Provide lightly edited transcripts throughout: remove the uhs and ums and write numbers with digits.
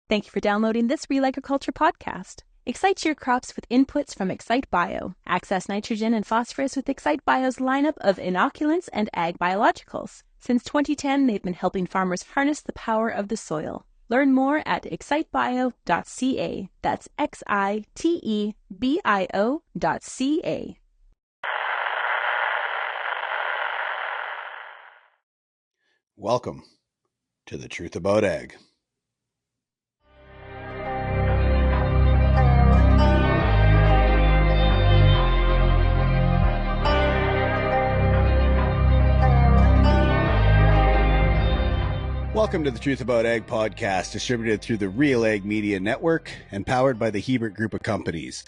Thank you for downloading this Real Agriculture podcast. Excite your crops with inputs from Excite Bio. Access nitrogen and phosphorus with Excite Bio's lineup of inoculants and ag biologicals. Since 2010, they've been helping farmers harness the power of the soil. Learn more at excitebio.ca. That's XITEBIO.ca. Welcome to The Truth About Ag. Welcome to the Truth About Ag podcast, distributed through the Real Ag Media Network and powered by the Hebert Group of Companies.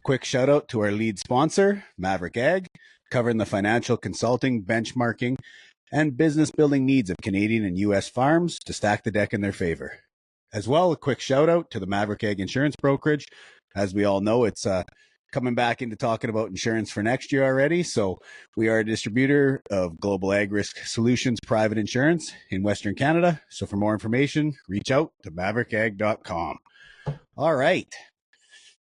Quick shout out to our lead sponsor, Maverick Ag, covering the financial consulting, benchmarking, and business building needs of Canadian and U.S. farms to stack the deck in their favor. As well, a quick shout out to the Maverick Ag Insurance Brokerage. As we all know, it's coming back into talking about insurance for next year already. So we are a distributor of Global Ag Risk Solutions Private Insurance in Western Canada. So for more information, reach out to maverickag.com. All right.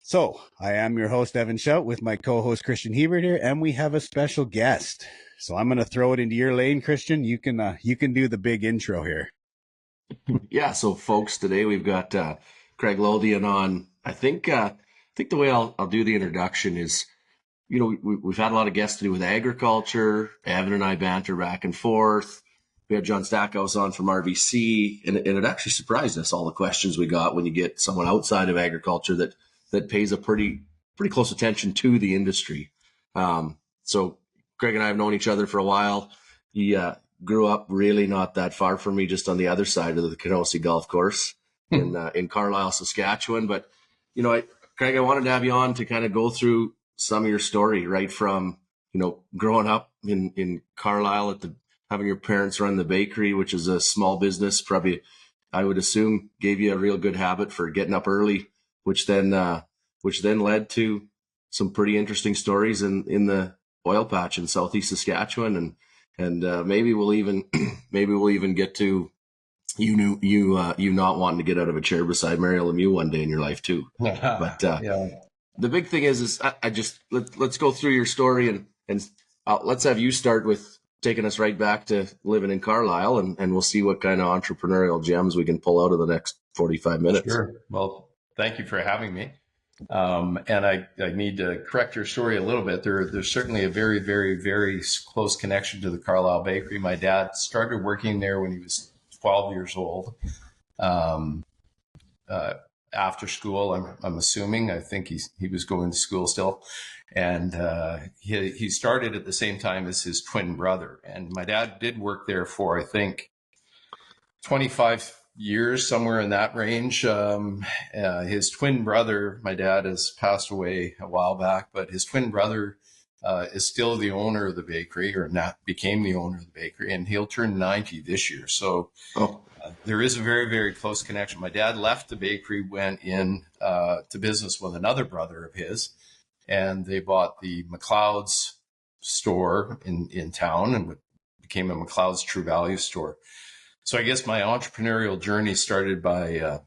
So I am your host, Evan Shout, with my co-host, Kristjan Hebert here, and we have a special guest. So I'm going to throw it into your lane, Kristjan. You can do the big intro here. Yeah. So folks, today we've got Craig Lothian on. I think the way I'll do the introduction is, we've had a lot of guests to do with agriculture. Evan and I banter back and forth. We had John Stackhouse on from RBC, and it actually surprised us, all the questions we got when you get someone outside of agriculture that pays a pretty close attention to the industry. So Craig and I have known each other for a while. He grew up really not that far from me, just on the other side of the Kenosee Golf Course in Carlisle, Saskatchewan. But Craig, I wanted to have you on to kind of go through some of your story, right from, growing up in Carlisle having your parents run the bakery, which is a small business, probably, I would assume, gave you a real good habit for getting up early, which then led to some pretty interesting stories in the oil patch in Southeast Saskatchewan. And maybe we'll even get to you not wanting to get out of a chair beside Mario Lemieux one day in your life too. But The big thing is I just let's go through your story and let's have you start with taking us right back to living in Carlisle, and we'll see what kind of entrepreneurial gems we can pull out of the next 45 minutes. Sure. Well, thank you for having me. And I need to correct your story a little bit. There's certainly a very, very, very close connection to the Carlisle Bakery. My dad started working there when he was 12 years old. After school, I'm assuming. I think he was going to school still, and he started at the same time as his twin brother. And my dad did work there for, I think, 25 years, somewhere in that range. His twin brother, my dad, has passed away a while back, but his twin brother is still the owner of the bakery, or became the owner of the bakery, and he'll turn 90 this year. So there is a very, very close connection. My dad left the bakery, went in to business with another brother of his, and they bought the McLeod's store in town and became a McLeod's True Value store. So I guess my entrepreneurial journey started by, I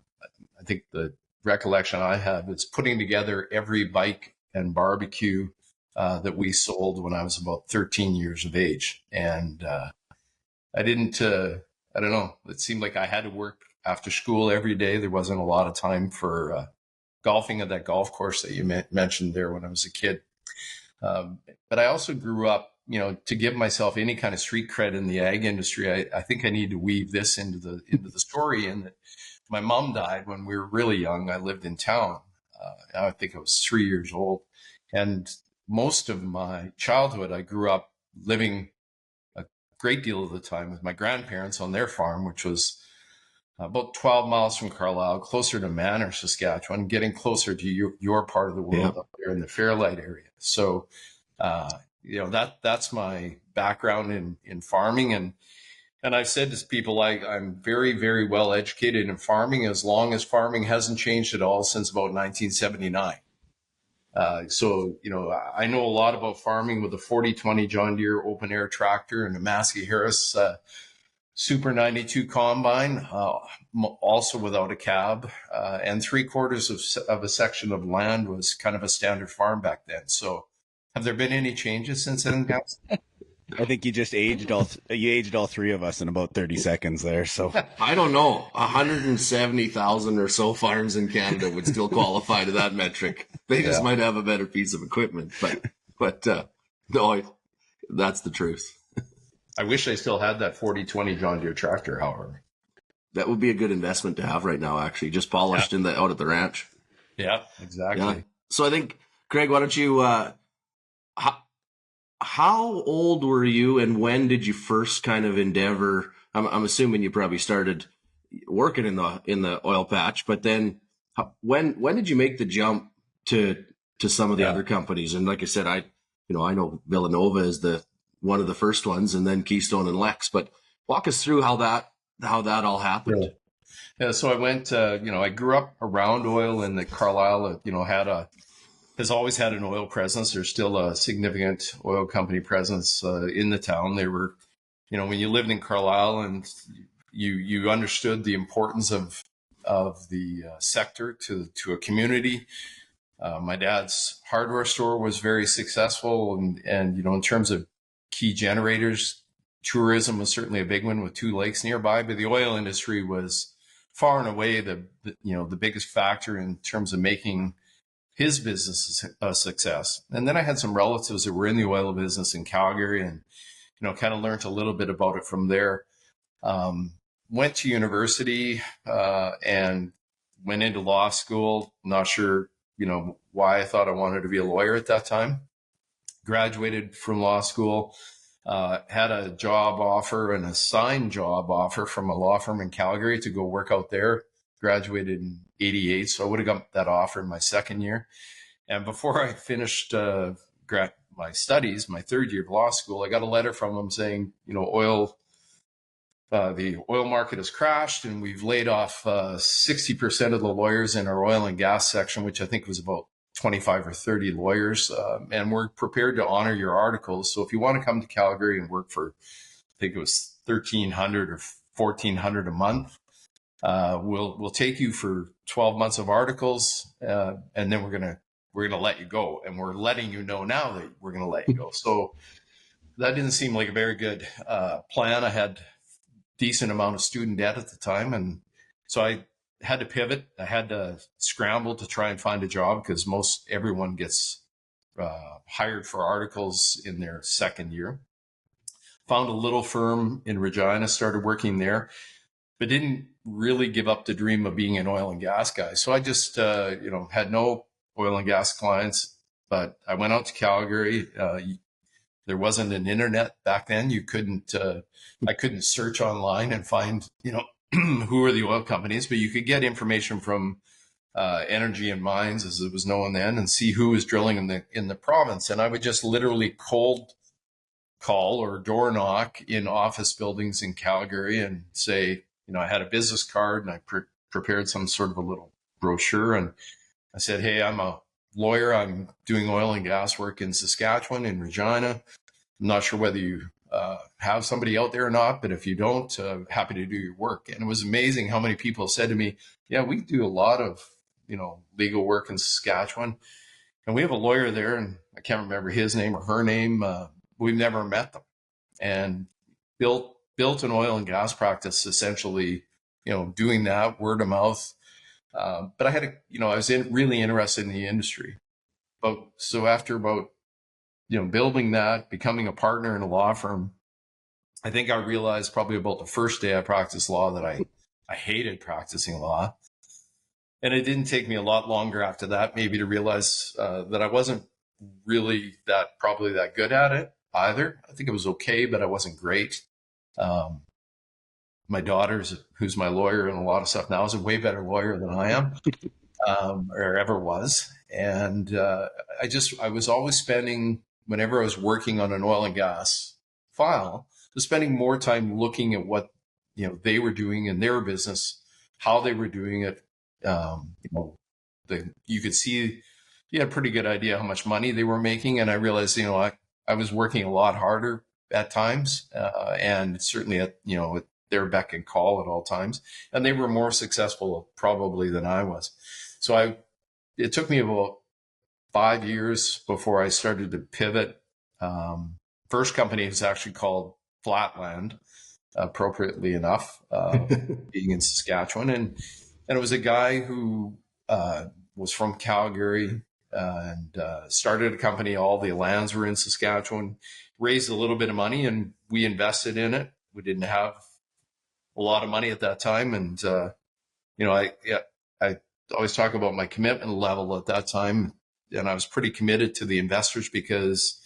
think the recollection I have is putting together every bike and barbecue that we sold when I was about 13 years of age. And I don't know, it seemed like I had to work after school every day. There wasn't a lot of time for golfing at that golf course that you mentioned there when I was a kid. But I also grew up, to give myself any kind of street cred in the ag industry. I think I need to weave this into the story, in that my mom died when we were really young. I lived in town. I think I was 3 years old. And most of my childhood, I grew up living a great deal of the time with my grandparents on their farm, which was about 12 miles from Carlisle, closer to Manor, Saskatchewan, getting closer to your part of the world, up there in the Fairlight area. So, that's my background in farming. And I've said to people, I'm very, very well educated in farming, as long as farming hasn't changed at all since about 1979. I know a lot about farming with a 4020 John Deere open air tractor and a Massey Harris Super 92 combine, also without a cab, and 3/4 of a section of land was kind of a standard farm back then. So have there been any changes since then, guys? I think you just aged all three of us in about 30 seconds there. So I don't know. 170,000 or so farms in Canada would still qualify to that metric. They just might have a better piece of equipment, but no, that's the truth. I wish I still had that 4020 John Deere tractor, however. That would be a good investment to have right now, actually, just polished out at the ranch. Yeah, exactly. Yeah. So I think, Craig, why don't you, how old were you and when did you first kind of endeavor? I'm assuming you probably started working in the oil patch, but then when did you make the jump to some of the other companies? And like I said, I know Villanova is one of the first ones, and then Keystone and Lex, but walk us through how that all happened. Yeah. So I went, I grew up around oil in the Carlisle, has always had an oil presence. There's still a significant oil company presence in the town. They were, when you lived in Carlisle and you understood the importance of the sector to a community. My dad's hardware store was very successful, and in terms of key generators, tourism was certainly a big one with 2 lakes nearby. But the oil industry was far and away the biggest factor in terms of making his business a success. And then I had some relatives that were in the oil business in Calgary, and kind of learned a little bit about it from there. Went to university and went into law school. Not sure why I thought I wanted to be a lawyer at that time. Graduated from law school, had a job offer, an assigned job offer from a law firm in Calgary to go work out there. Graduated in 88, so I would have got that offer in my second year. And before I finished my studies, my third year of law school, I got a letter from them saying, the oil market has crashed, and we've laid off 60% of the lawyers in our oil and gas section, which I think was about 25 or 30 lawyers, and we're prepared to honor your articles. So if you want to come to Calgary and work for, I think it was $1,300 or $1,400 a month, we'll take you for 12 months of articles, and then we're gonna let you go, and we're letting you know now that we're gonna let you go. So that didn't seem like a very good plan. I had decent amount of student debt at the time, and so I had to pivot. I had to scramble to try and find a job because everyone gets hired for articles in their second year. Found a little firm in Regina, started working there, but didn't really give up the dream of being an oil and gas guy. So I just, had no oil and gas clients, but I went out to Calgary. There wasn't an internet back then. I couldn't search online and find, who are the oil companies, but you could get information from Energy and Mines, as it was known then, and see who was drilling in the province. And I would just literally cold call or door knock in office buildings in Calgary and say, I had a business card, and I prepared some sort of a little brochure, and I said, hey, I'm a lawyer. I'm doing oil and gas work in Saskatchewan, in Regina. I'm not sure whether you have somebody out there or not, but if you don't, happy to do your work. And it was amazing how many people said to me, yeah, we do a lot of, legal work in Saskatchewan, and we have a lawyer there, and I can't remember his name or her name. We've never met them, and built an oil and gas practice, essentially, doing that word of mouth. But I had I was really interested in the industry. So after about, building that, becoming a partner in a law firm, I think I realized probably about the first day I practiced law that I hated practicing law. And it didn't take me a lot longer after that, maybe, to realize that I wasn't really probably that good at it either. I think it was okay, but I wasn't great. My daughter, who's my lawyer and a lot of stuff now, is a way better lawyer than I am, or ever was. And I was always spending, whenever I was working on an oil and gas file, was spending more time looking at what they were doing in their business, how they were doing it. You could see, you had a pretty good idea how much money they were making, and I realized, I was working a lot harder at times, and certainly at their beck and call at all times. And they were more successful probably than I was. So it took me about 5 years before I started to pivot. First company was actually called Flatland, appropriately enough, being in Saskatchewan. And it was a guy who was from Calgary and started a company. All the lands were in Saskatchewan, raised a little bit of money, and we invested in it. We didn't have a lot of money at that time. And, I always talk about my commitment level at that time. And I was pretty committed to the investors because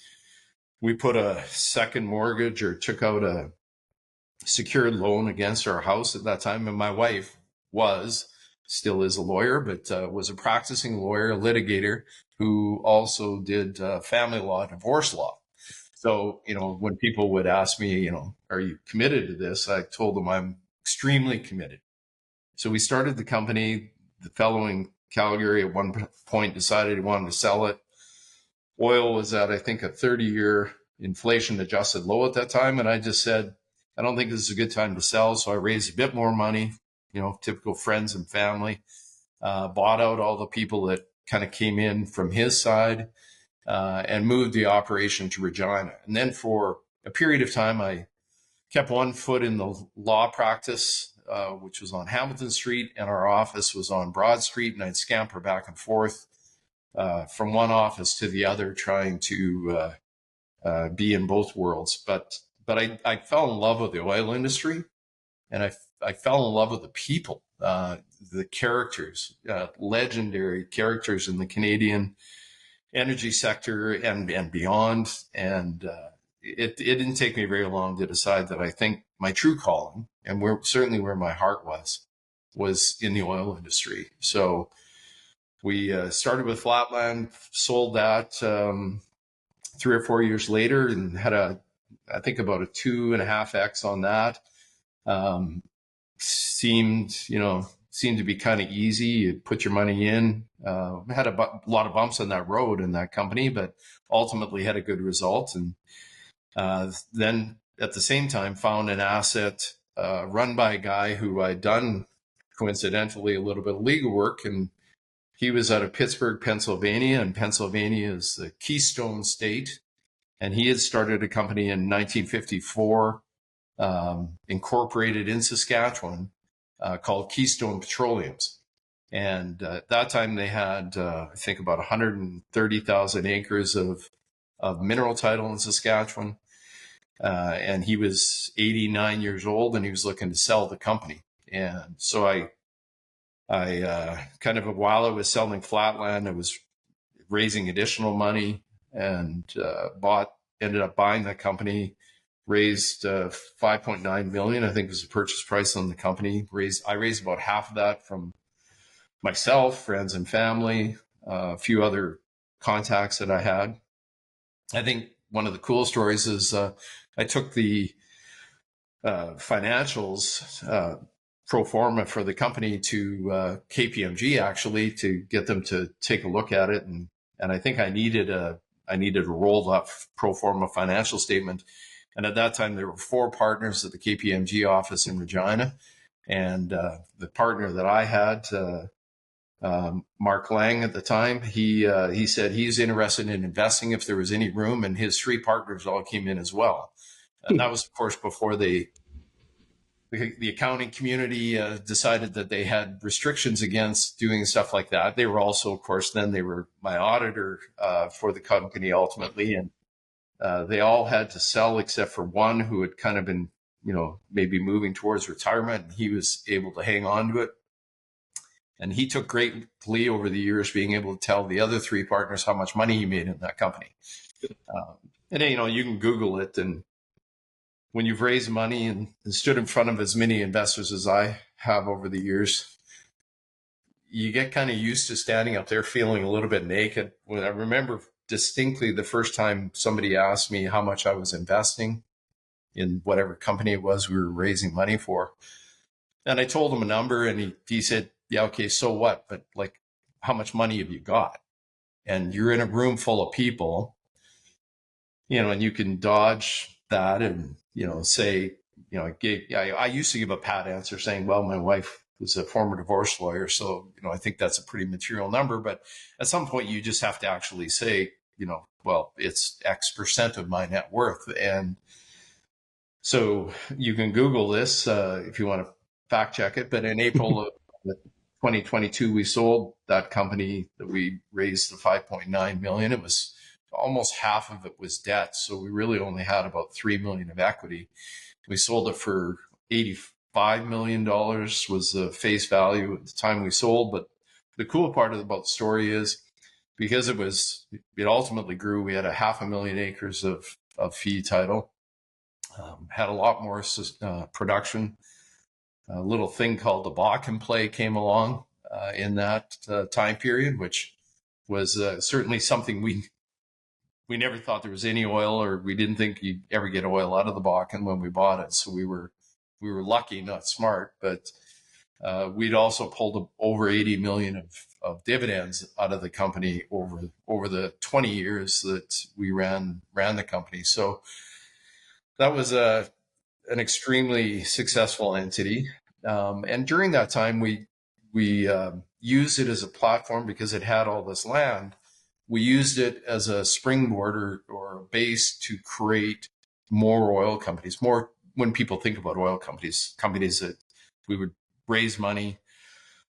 we put a second mortgage or took out a secured loan against our house at that time. And my wife still is a lawyer, but was a practicing lawyer, a litigator who also did family law, divorce law. So, when people would ask me, are you committed to this? I told them I'm extremely committed. So we started the company. The fellow in Calgary at one point decided he wanted to sell it. Oil was at, I think, a 30-year inflation adjusted low at that time. And I just said, I don't think this is a good time to sell. So I raised a bit more money, typical friends and family, bought out all the people that kind of came in from his side, and moved the operation to Regina. And then for a period of time, I kept one foot in the law practice, which was on Hamilton Street, and our office was on Broad Street. And I'd scamper back and forth from one office to the other, trying to be in both worlds. But I fell in love with the oil industry, and I fell in love with the people, the characters, legendary characters in the Canadian energy sector and beyond. And it didn't take me very long to decide that I think my true calling, and certainly where my heart was in the oil industry. So we started with Flatland, sold that 3 or 4 years later, and had I think about a 2.5x on that. Seemed to be kind of easy. You put your money in. Had a lot of bumps on that road in that company, but ultimately had a good result. And then at the same time found an asset run by a guy who I'd done coincidentally a little bit of legal work, and he was out of Pittsburgh, Pennsylvania, and Pennsylvania is the Keystone State. And he had started a company in 1954, incorporated in Saskatchewan, called Keystone Petroleums. And at that time they had, I think, about 130,000 acres of mineral title in Saskatchewan. And he was 89 years old, and he was looking to sell the company. And so I kind of, while I was selling Flatland, I was raising additional money, and ended up buying that company, raised $5.9 million, I think was the purchase price on the company. I raised about half of that from myself, friends and family, a few other contacts that I had. I think one of the cool stories is I took the financials pro forma for the company to KPMG, actually, to get them to take a look at it. And I think I needed a rolled up pro forma financial statement. And at that time, there were 4 partners at the KPMG office in Regina. And the partner that I had, Mark Lang at the time, he said he's interested in investing if there was any room, and his 3 partners all came in as well. And that was, of course, before the accounting community decided that they had restrictions against doing stuff like that. They were also, of course, then they were my auditor for the company ultimately. And they all had to sell except for one who had kind of been, maybe moving towards retirement. And he was able to hang on to it. And he took great glee over the years being able to tell the other 3 partners how much money he made in that company. And then, you can Google it. And when you've raised money and stood in front of as many investors as I have over the years, you get kind of used to standing up there feeling a little bit naked. When I remember distinctly the first time somebody asked me how much I was investing in whatever company it was we were raising money for. And I told him a number, and he said, yeah, okay, so what? But like, how much money have you got? And you're in a room full of people, and you can dodge that and, say, I used to give a pat answer saying, well, my wife was a former divorce lawyer. So, I think that's a pretty material number. But at some point, you just have to actually say, well, it's X percent of my net worth. And so you can Google this if you want to fact check it. But in April of 2022, we sold that company that we raised the 5.9 million. It was almost half of it was debt. So we really only had about 3 million of equity. We sold it for $85 million was the face value at the time we sold. But the cool part about the story is because it ultimately grew, we had 500,000 acres of fee title, had a lot more production. A little thing called the Bakken play came along in that time period, which was certainly something we never thought there was any oil, or we didn't think you'd ever get oil out of the Bakken when we bought it. So we were lucky, not smart, but we'd also pulled over 80 million of dividends out of the company over the 20 years that we ran the company. So that was an extremely successful entity. And during that time, we used it as a platform because it had all this land. We used it as a springboard or a base to create more oil companies. More when people think about oil companies that we would raise money,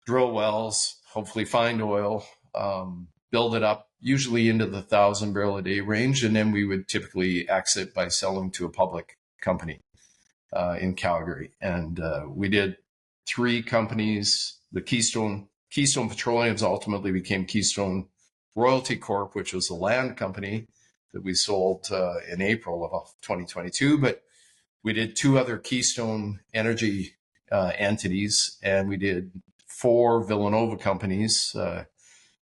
drill wells, hopefully find oil, build it up, usually into the 1,000 barrel a day range, and then we would typically exit by selling to a public company in Calgary. And we did 3 companies. The Keystone Petroleum ultimately became Keystone Royalty Corp, which was a land company that we sold in April of 2022. But we did 2 other Keystone Energy entities, and we did 4 Villanova companies.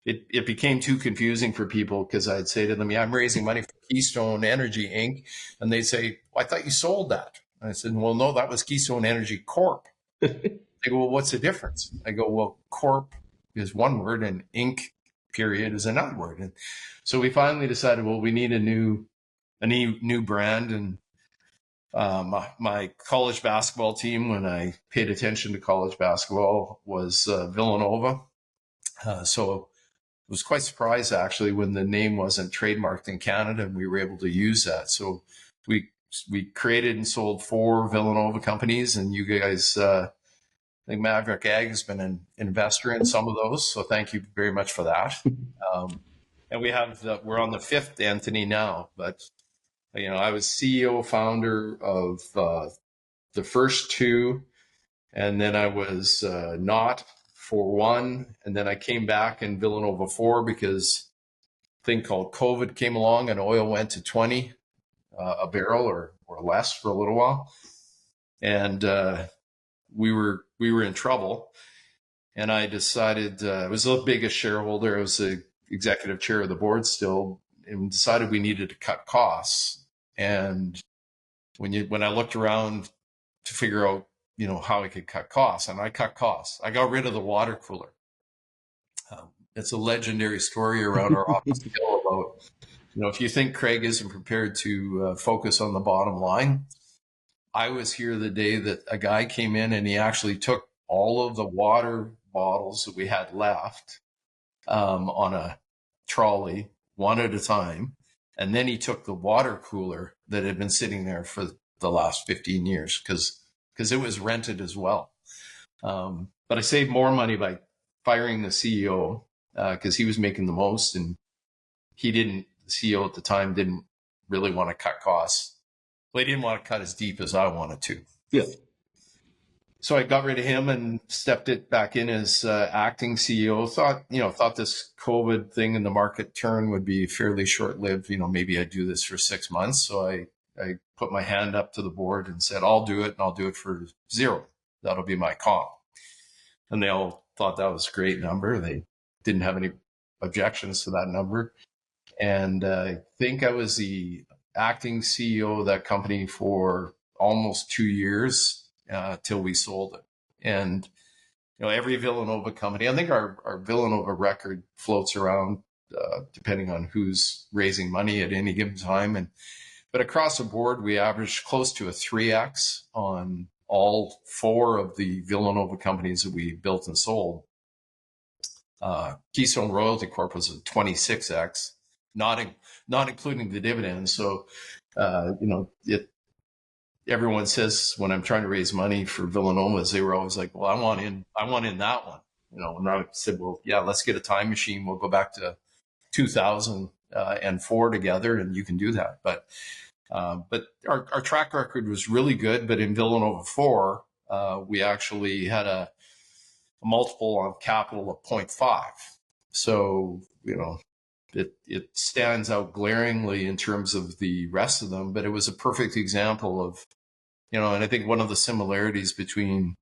It became too confusing for people because I'd say to them, yeah, I'm raising money for Keystone Energy Inc. And they'd say, well, I thought you sold that. And I said, well, no, that was Keystone Energy Corp. They go, well, what's the difference? I go, well, Corp is one word and Inc. period is another word. And so we finally decided, well, we need a new brand. And my college basketball team, when I paid attention to college basketball, was Villanova. So I was quite surprised actually when the name wasn't trademarked in Canada and we were able to use that. So we created and sold 4 Villanova companies, and you guys, I think Maverick Ag has been an investor in some of those. So thank you very much for that. And we're on the 5th entity now, but I was CEO founder of the first 2, and then I was not for 1, and then I came back in Villanova 4 because a thing called COVID came along and oil went to 20 a barrel or less for a little while, and we were in trouble. And I decided I was the biggest shareholder. I was the executive chair of the board still, and decided we needed to cut costs. And when I looked around to figure out how I could cut costs, and I cut costs, I got rid of the water cooler. It's a legendary story around our office about if you think Craig isn't prepared to focus on the bottom line. I was here the day that a guy came in and he actually took all of the water bottles that we had left on a trolley, one at a time. And then he took the water cooler that had been sitting there for the last 15 years because it was rented as well. But I saved more money by firing the CEO because he was making the most, and the CEO at the time didn't really want to cut costs. Well, he didn't want to cut as deep as I wanted to. Yeah. So I got rid of him and stepped it back in as acting CEO. Thought this COVID thing in the market turn would be fairly short-lived. Maybe I'd do this for 6 months. So I put my hand up to the board and said, I'll do it, and I'll do it for 0. That'll be my comp. And they all thought that was a great number. They didn't have any objections to that number. And I think I was the acting CEO of that company for almost 2 years till we sold it. And every Villanova company, I think our Villanova record floats around depending on who's raising money at any given time. And but across the board, we averaged close to a 3x on all 4 of the Villanova companies that we built and sold. Keystone Royalty Corp was a 26x, not including the dividends. So, everyone says when I'm trying to raise money for Villanova's, they were always like, "Well, I want in that one." And I said, "Well, yeah, let's get a time machine. We'll go back to 2004 together, and you can do that." But our track record was really good. But in Villanova 4, we actually had a multiple on capital of 0.5. So, it stands out glaringly in terms of the rest of them, but it was a perfect example of, and I think one of the similarities between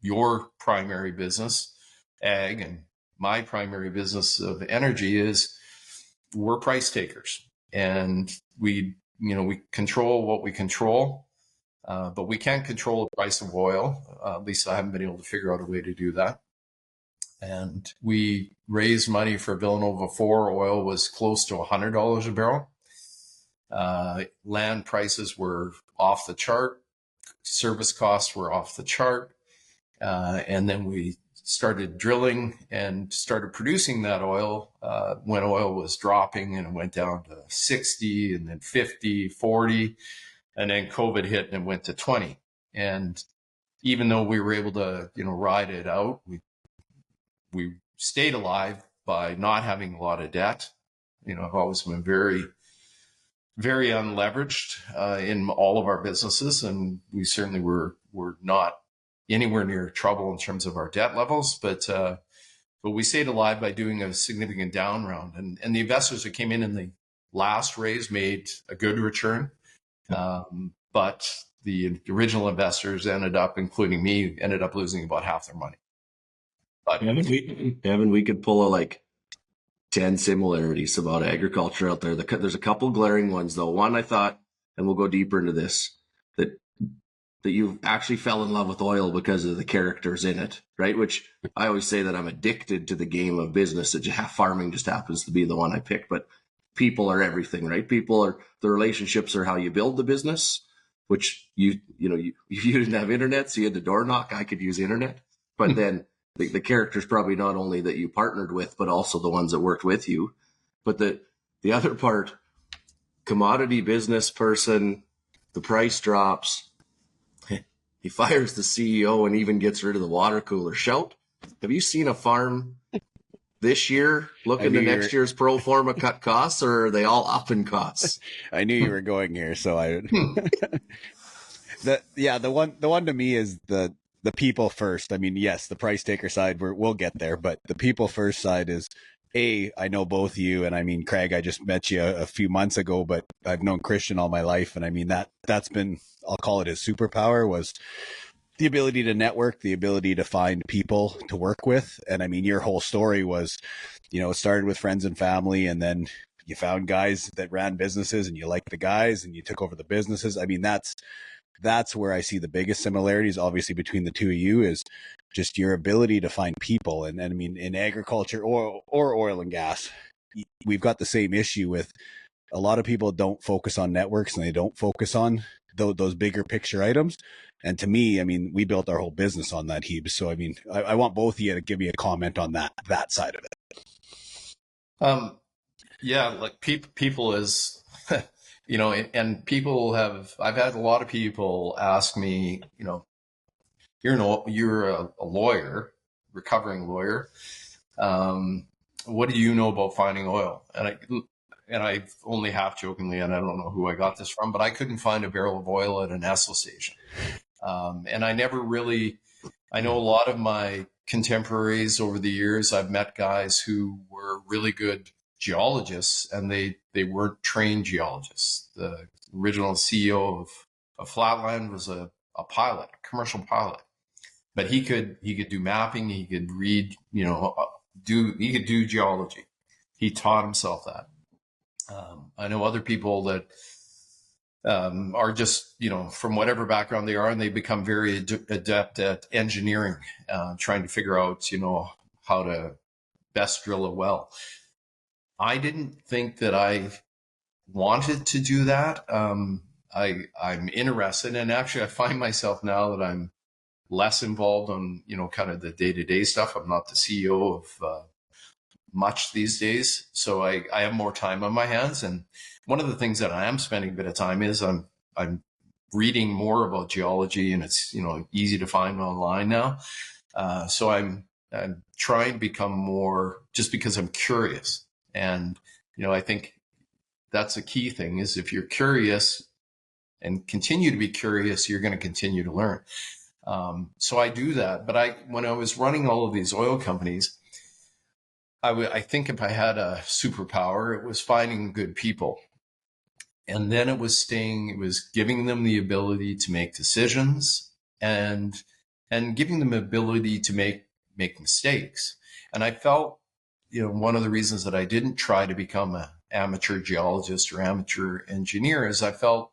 your primary business, ag, and my primary business of energy is we're price takers, and we control what we control. But we can't control the price of oil. At least I haven't been able to figure out a way to do that. And we raised money for Villanova 4. Oil was close to $100 a barrel. Land prices were off the chart. Service costs were off the chart. And then we started drilling and started producing that oil when oil was dropping, and it went down to 60 and then 50, 40. And then COVID hit and it went to 20. And even though we were able to, ride it out, we stayed alive by not having a lot of debt. I've always been very, very unleveraged in all of our businesses, and we certainly were not anywhere near trouble in terms of our debt levels. But we stayed alive by doing a significant down round, and the investors that came in the last raise made a good return. But the original investors including me, ended up losing about half their money. But Evan, we could pull like 10 similarities about agriculture out there. There's a couple glaring ones, though. One, I thought, and we'll go deeper into this, that you actually fell in love with oil because of the characters in it, right? Which I always say that I'm addicted to the game of business. Farming just happens to be the one I picked, but people are everything, right? The relationships are how you build the business, which you didn't have internet, so you had to door knock. I could use internet, but then the characters probably not only that you partnered with, but also the ones that worked with you. But the other part, commodity business person, the price drops, he fires the CEO and even gets rid of the water cooler. Shout, have you seen a farm this year look into next year's pro forma cut costs, or are they all up in costs? I knew you were going here, so I the one to me is the people first. I mean, yes, the price taker side, we'll get there, but the people first side is, I know both of you, and I mean, Craig, I just met you a few months ago, but I've known Kristjan all my life, and I mean, that's been, I'll call it his superpower, was the ability to network, the ability to find people to work with. And I mean, your whole story was, it started with friends and family, and then you found guys that ran businesses and you liked the guys and you took over the businesses. I mean, that's where I see the biggest similarities, obviously, between the two of you, is just your ability to find people. And I mean, in agriculture or oil and gas, we've got the same issue with a lot of people don't focus on networks and they don't focus on those bigger picture items. And to me, I mean, we built our whole business on that, Hebert. So, I mean, I want both of you to give me a comment on that side of it. Yeah, like people is, and people I've had a lot of people ask me, you're a lawyer, recovering lawyer. What do you know about finding oil? And I only half jokingly, and I don't know who I got this from, but I couldn't find a barrel of oil at an Esso station. And I know a lot of my contemporaries over the years, I've met guys who were really good geologists, and they weren't trained geologists. The original CEO of Flatland was a pilot, a commercial pilot, but he could do mapping, he could read, he could do geology. He taught himself that. I know other people that are just, from whatever background they are, and they become very adept at engineering, trying to figure out, how to best drill a well. I didn't think that I wanted to do that. I'm interested, and actually I find myself now that I'm less involved on, kind of the day-to-day stuff. I'm not the CEO of much these days, so I have more time on my hands. And one of the things that I am spending a bit of time is I'm reading more about geology, and it's easy to find online now. So I'm trying to become more, just because I'm curious. And I think that's a key thing, is if you're curious and continue to be curious, you're going to continue to learn. So I do that. But when I was running all of these oil companies, I think if I had a superpower, it was finding good people. And then it was giving them the ability to make decisions, and giving them the ability to make mistakes. And I felt, one of the reasons that I didn't try to become an amateur geologist or amateur engineer is I felt,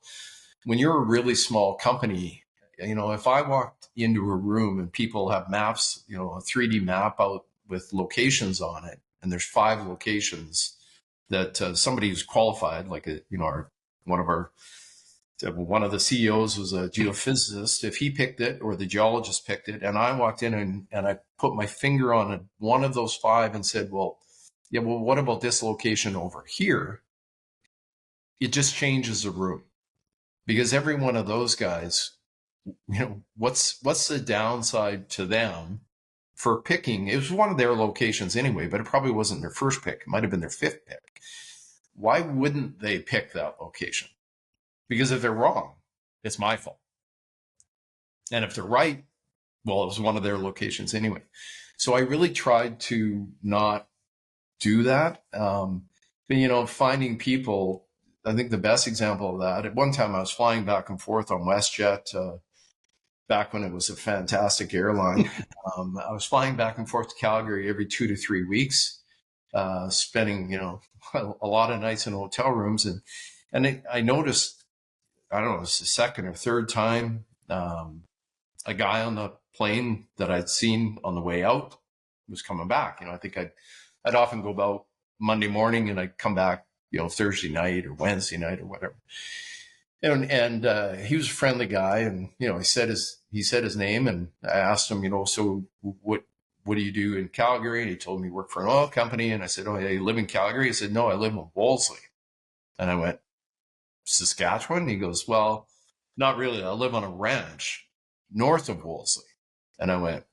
when you're a really small company, if I walked into a room and people have maps, a 3D map out with locations on it, and there's 5 locations that somebody who's qualified, like one of the CEOs was a geophysicist. If he picked it, or the geologist picked it, and I walked in and I put my finger on one of those 5 and said, well, what about this location over here? It just changes the room, because every one of those guys, what's the downside to them for picking? It was one of their locations anyway, but it probably wasn't their first pick. It might have been their 5th pick. Why wouldn't they pick that location? Because if they're wrong, it's my fault. And if they're right, well, it was one of their locations anyway. So I really tried to not do that. But, finding people, I think the best example of that, at one time I was flying back and forth on WestJet, back when it was a fantastic airline. I was flying back and forth to Calgary every 2 to 3 weeks, spending, a lot of nights in hotel rooms. And I noticed, I don't know, it was the second or third time, a guy on the plane that I'd seen on the way out was coming back. I think I'd often go about Monday morning, and I'd come back, Thursday night or Wednesday night or whatever. And he was a friendly guy, and he said his name, and I asked him, so what do you do in Calgary? And he told me he worked for an oil company, and I said, oh yeah, you live in Calgary? He said, no, I live in Wolseley. And I went, Saskatchewan? And he goes, well, not really. I live on a ranch north of Wolseley. And I went,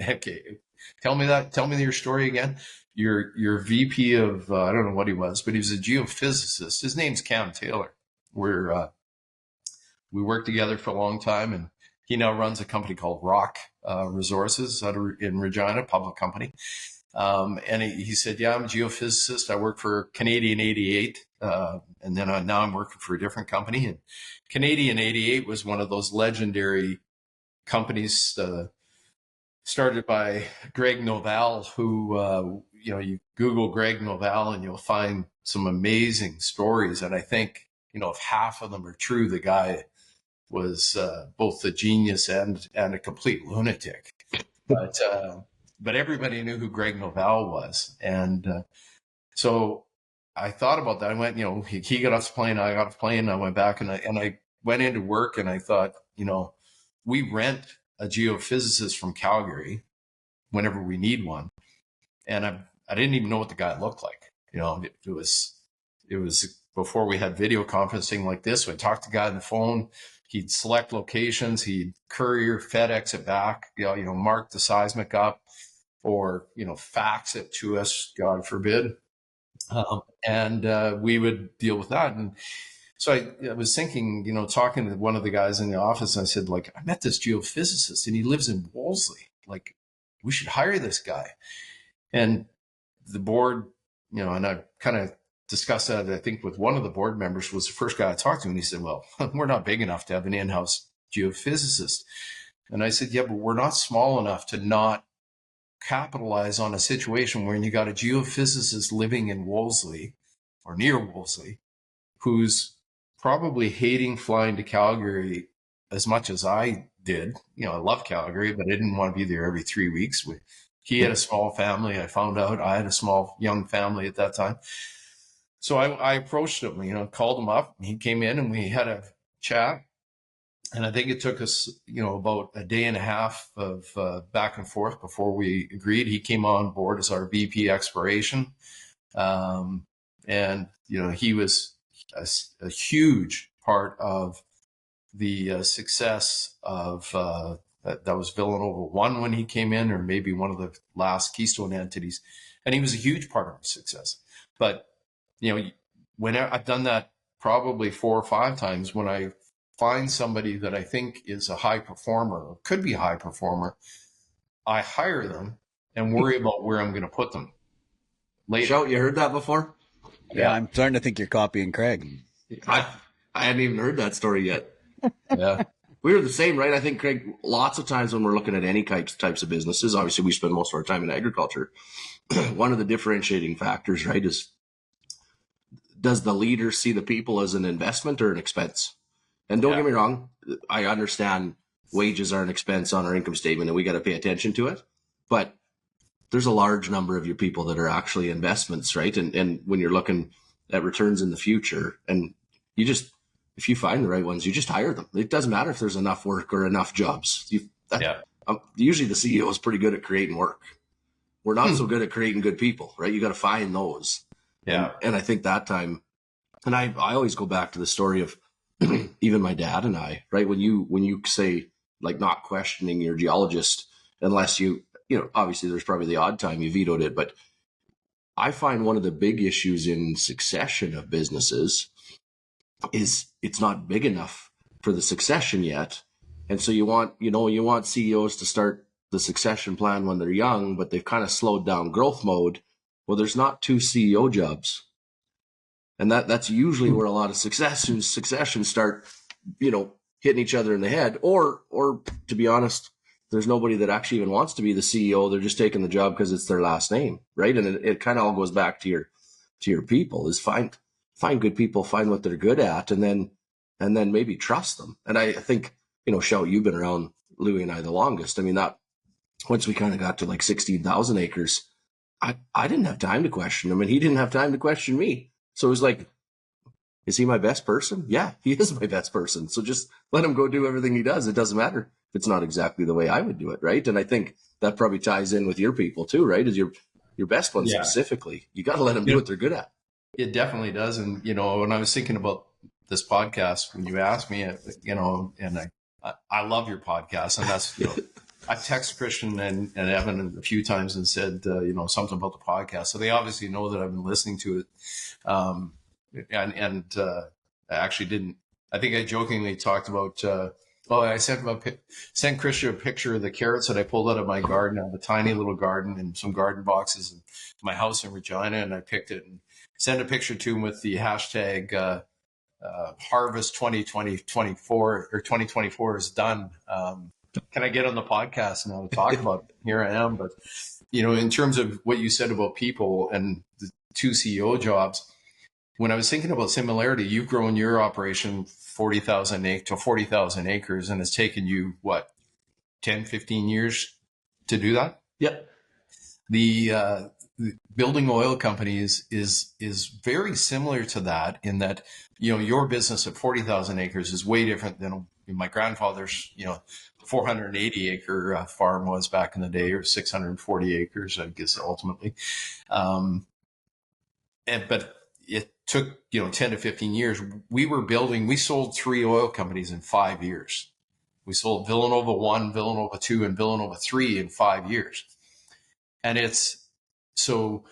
okay. Tell me your story again. Your VP of I don't know what he was, but he was a geophysicist. His name's Cam Taylor. We worked together for a long time, and he now runs a company called Rock Resources in Regina, public company. And he said, yeah, I'm a geophysicist. I work for Canadian 88. And then now I'm working for a different company. And Canadian 88 was one of those legendary companies started by Greg Novell, who, you Google Greg Novell and you'll find some amazing stories. And I think, if half of them are true, the guy was both a genius and a complete lunatic. But everybody knew who Greg Novell was. And so I thought about that. I went, he got off the plane, I got off the plane, I went back and I went into work, and I thought, we rent a geophysicist from Calgary whenever we need one. And I didn't even know what the guy looked like. It was before we had video conferencing like this. So I talked to the guy on the phone. He'd select locations. He'd courier, FedEx it back, mark the seismic up, or, fax it to us, God forbid. And we would deal with that. And so I was thinking, talking to one of the guys in the office, and I said, I met this geophysicist and he lives in Wolseley. We should hire this guy. And the board, and I kind of discussed that, I think, with one of the board members, was the first guy I talked to. And he said, well, we're not big enough to have an in-house geophysicist. And I said, yeah, but we're not small enough to not capitalize on a situation where you got a geophysicist living in Wolseley or near Wolseley, who's probably hating flying to Calgary as much as I did. I love Calgary, but I didn't want to be there every 3 weeks. He had a small family. I found out I had a small young family at that time. So I approached him, called him up. He came in and we had a chat. And I think it took us, about a day and a half of back and forth before we agreed. He came on board as our VP exploration. And, he was a huge part of the success of that was Villanova 1 when he came in, or maybe one of the last Keystone entities. And he was a huge part of our success. But, when I've done that probably 4 or 5 times, when I find somebody that I think is a high performer or could be a high performer, I hire them and worry about where I'm going to put them later. Shout, you heard that before? Yeah, I'm starting to think you're copying Craig. I hadn't even heard that story yet. Yeah. We were the same, right? I think, Craig, lots of times when we're looking at any types of businesses, obviously we spend most of our time in agriculture. One of the differentiating factors, right, is does the leader see the people as an investment or an expense? And don't get me wrong, I understand wages are an expense on our income statement and we got to pay attention to it. But there's a large number of your people that are actually investments, right? And when you're looking at returns in the future, and if you find the right ones, you just hire them. It doesn't matter if there's enough work or enough jobs. Usually the CEO is pretty good at creating work. We're not so good at creating good people, right? You got to find those. Yeah. And I think that time, and I always go back to the story of even my dad and I, right? When you say, like, not questioning your geologist, unless obviously there's probably the odd time you vetoed it, but I find one of the big issues in succession of businesses is it's not big enough for the succession yet. And so you want CEOs to start the succession plan when they're young, but they've kind of slowed down growth mode. Well, there's not 2 CEO jobs. And that's usually where a lot of successions start, hitting each other in the head. Or to be honest, there's nobody that actually even wants to be the CEO. They're just taking the job because it's their last name, right? And it kind of all goes back to your people, is find good people, find what they're good at, and then maybe trust them. And I think, Shout, you've been around Louis and I the longest. I mean, that once we kind of got to like 16,000 acres, I didn't have time to question him, and he didn't have time to question me. So it was like, is he my best person? Yeah, he is my best person. So just let him go do everything he does. It doesn't matter if it's not exactly the way I would do it, right? And I think that probably ties in with your people too, right? Is your best one specifically. You got to let them do what they're good at. It definitely does. And, when I was thinking about this podcast, when you asked me, and I love your podcast, and that's, I text Kristjan and Evan a few times and said, something about the podcast. So they obviously know that I've been listening to it. I actually didn't. I think I jokingly talked about. I sent Kristjan a picture of the carrots that I pulled out of my garden. I have a tiny little garden and some garden boxes in my house in Regina, and I picked it and sent a picture to him with the hashtag harvest 2024 or 2024 is done. Can I get on the podcast now to talk about it? Here I am. But, in terms of what you said about people and the 2 CEO jobs, when I was thinking about similarity, you've grown your operation 40,000 acres, and it's taken you, 10, 15 years to do that? Yep. The building oil companies is very similar to that, in that, your business at 40,000 acres is way different than my grandfather's, 480 acre farm was back in the day, or 640 acres, I guess, ultimately. But it took, 10 to 15 years. We sold 3 oil companies in 5 years. We sold Villanova 1, Villanova 2, and Villanova 3 in 5 years. And so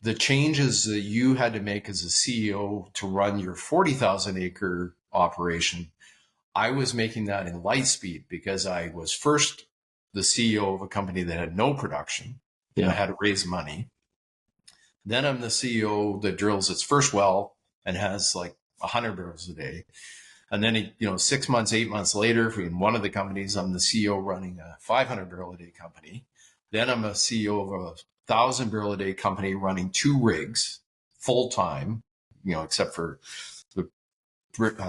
the changes that you had to make as a CEO to run your 40,000 acre operation, I was making that in light speed, because I was first the CEO of a company that had no production. Yeah. I had to raise money. Then I'm the CEO that drills its first well and has like 100 barrels a day. And then, 6 months, 8 months later, in one of the companies, I'm the CEO running a 500 barrel a day company. Then I'm a CEO of a 1,000 barrel a day company running 2 rigs full time, except for the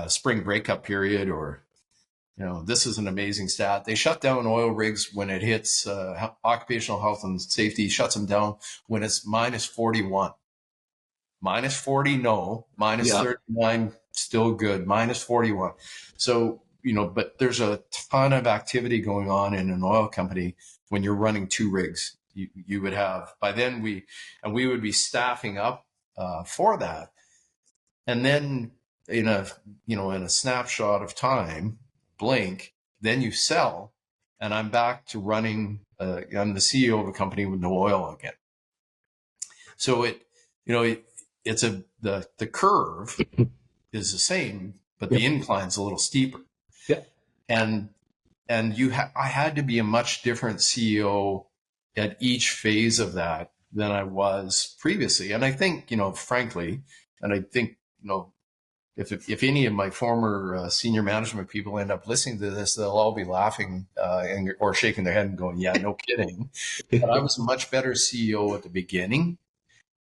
spring breakup period, or, this is an amazing stat. They shut down oil rigs when it hits occupational health and safety, shuts them down when it's minus 41. minus 40, no, minus 39, still good, minus 41. So, but there's a ton of activity going on in an oil company when you're running 2 rigs. You would have, by then we would be staffing up for that. And then in a snapshot of time, blink, then you sell, and I'm back to running, I'm the CEO of a company with no oil again. So the curve is the same, but the incline's a little steeper. Yeah. And I had to be a much different CEO at each phase of that than I was previously. And I think, frankly, if any of my former senior management people end up listening to this, they'll all be laughing or shaking their head and going, yeah, no kidding. But I was a much better CEO at the beginning.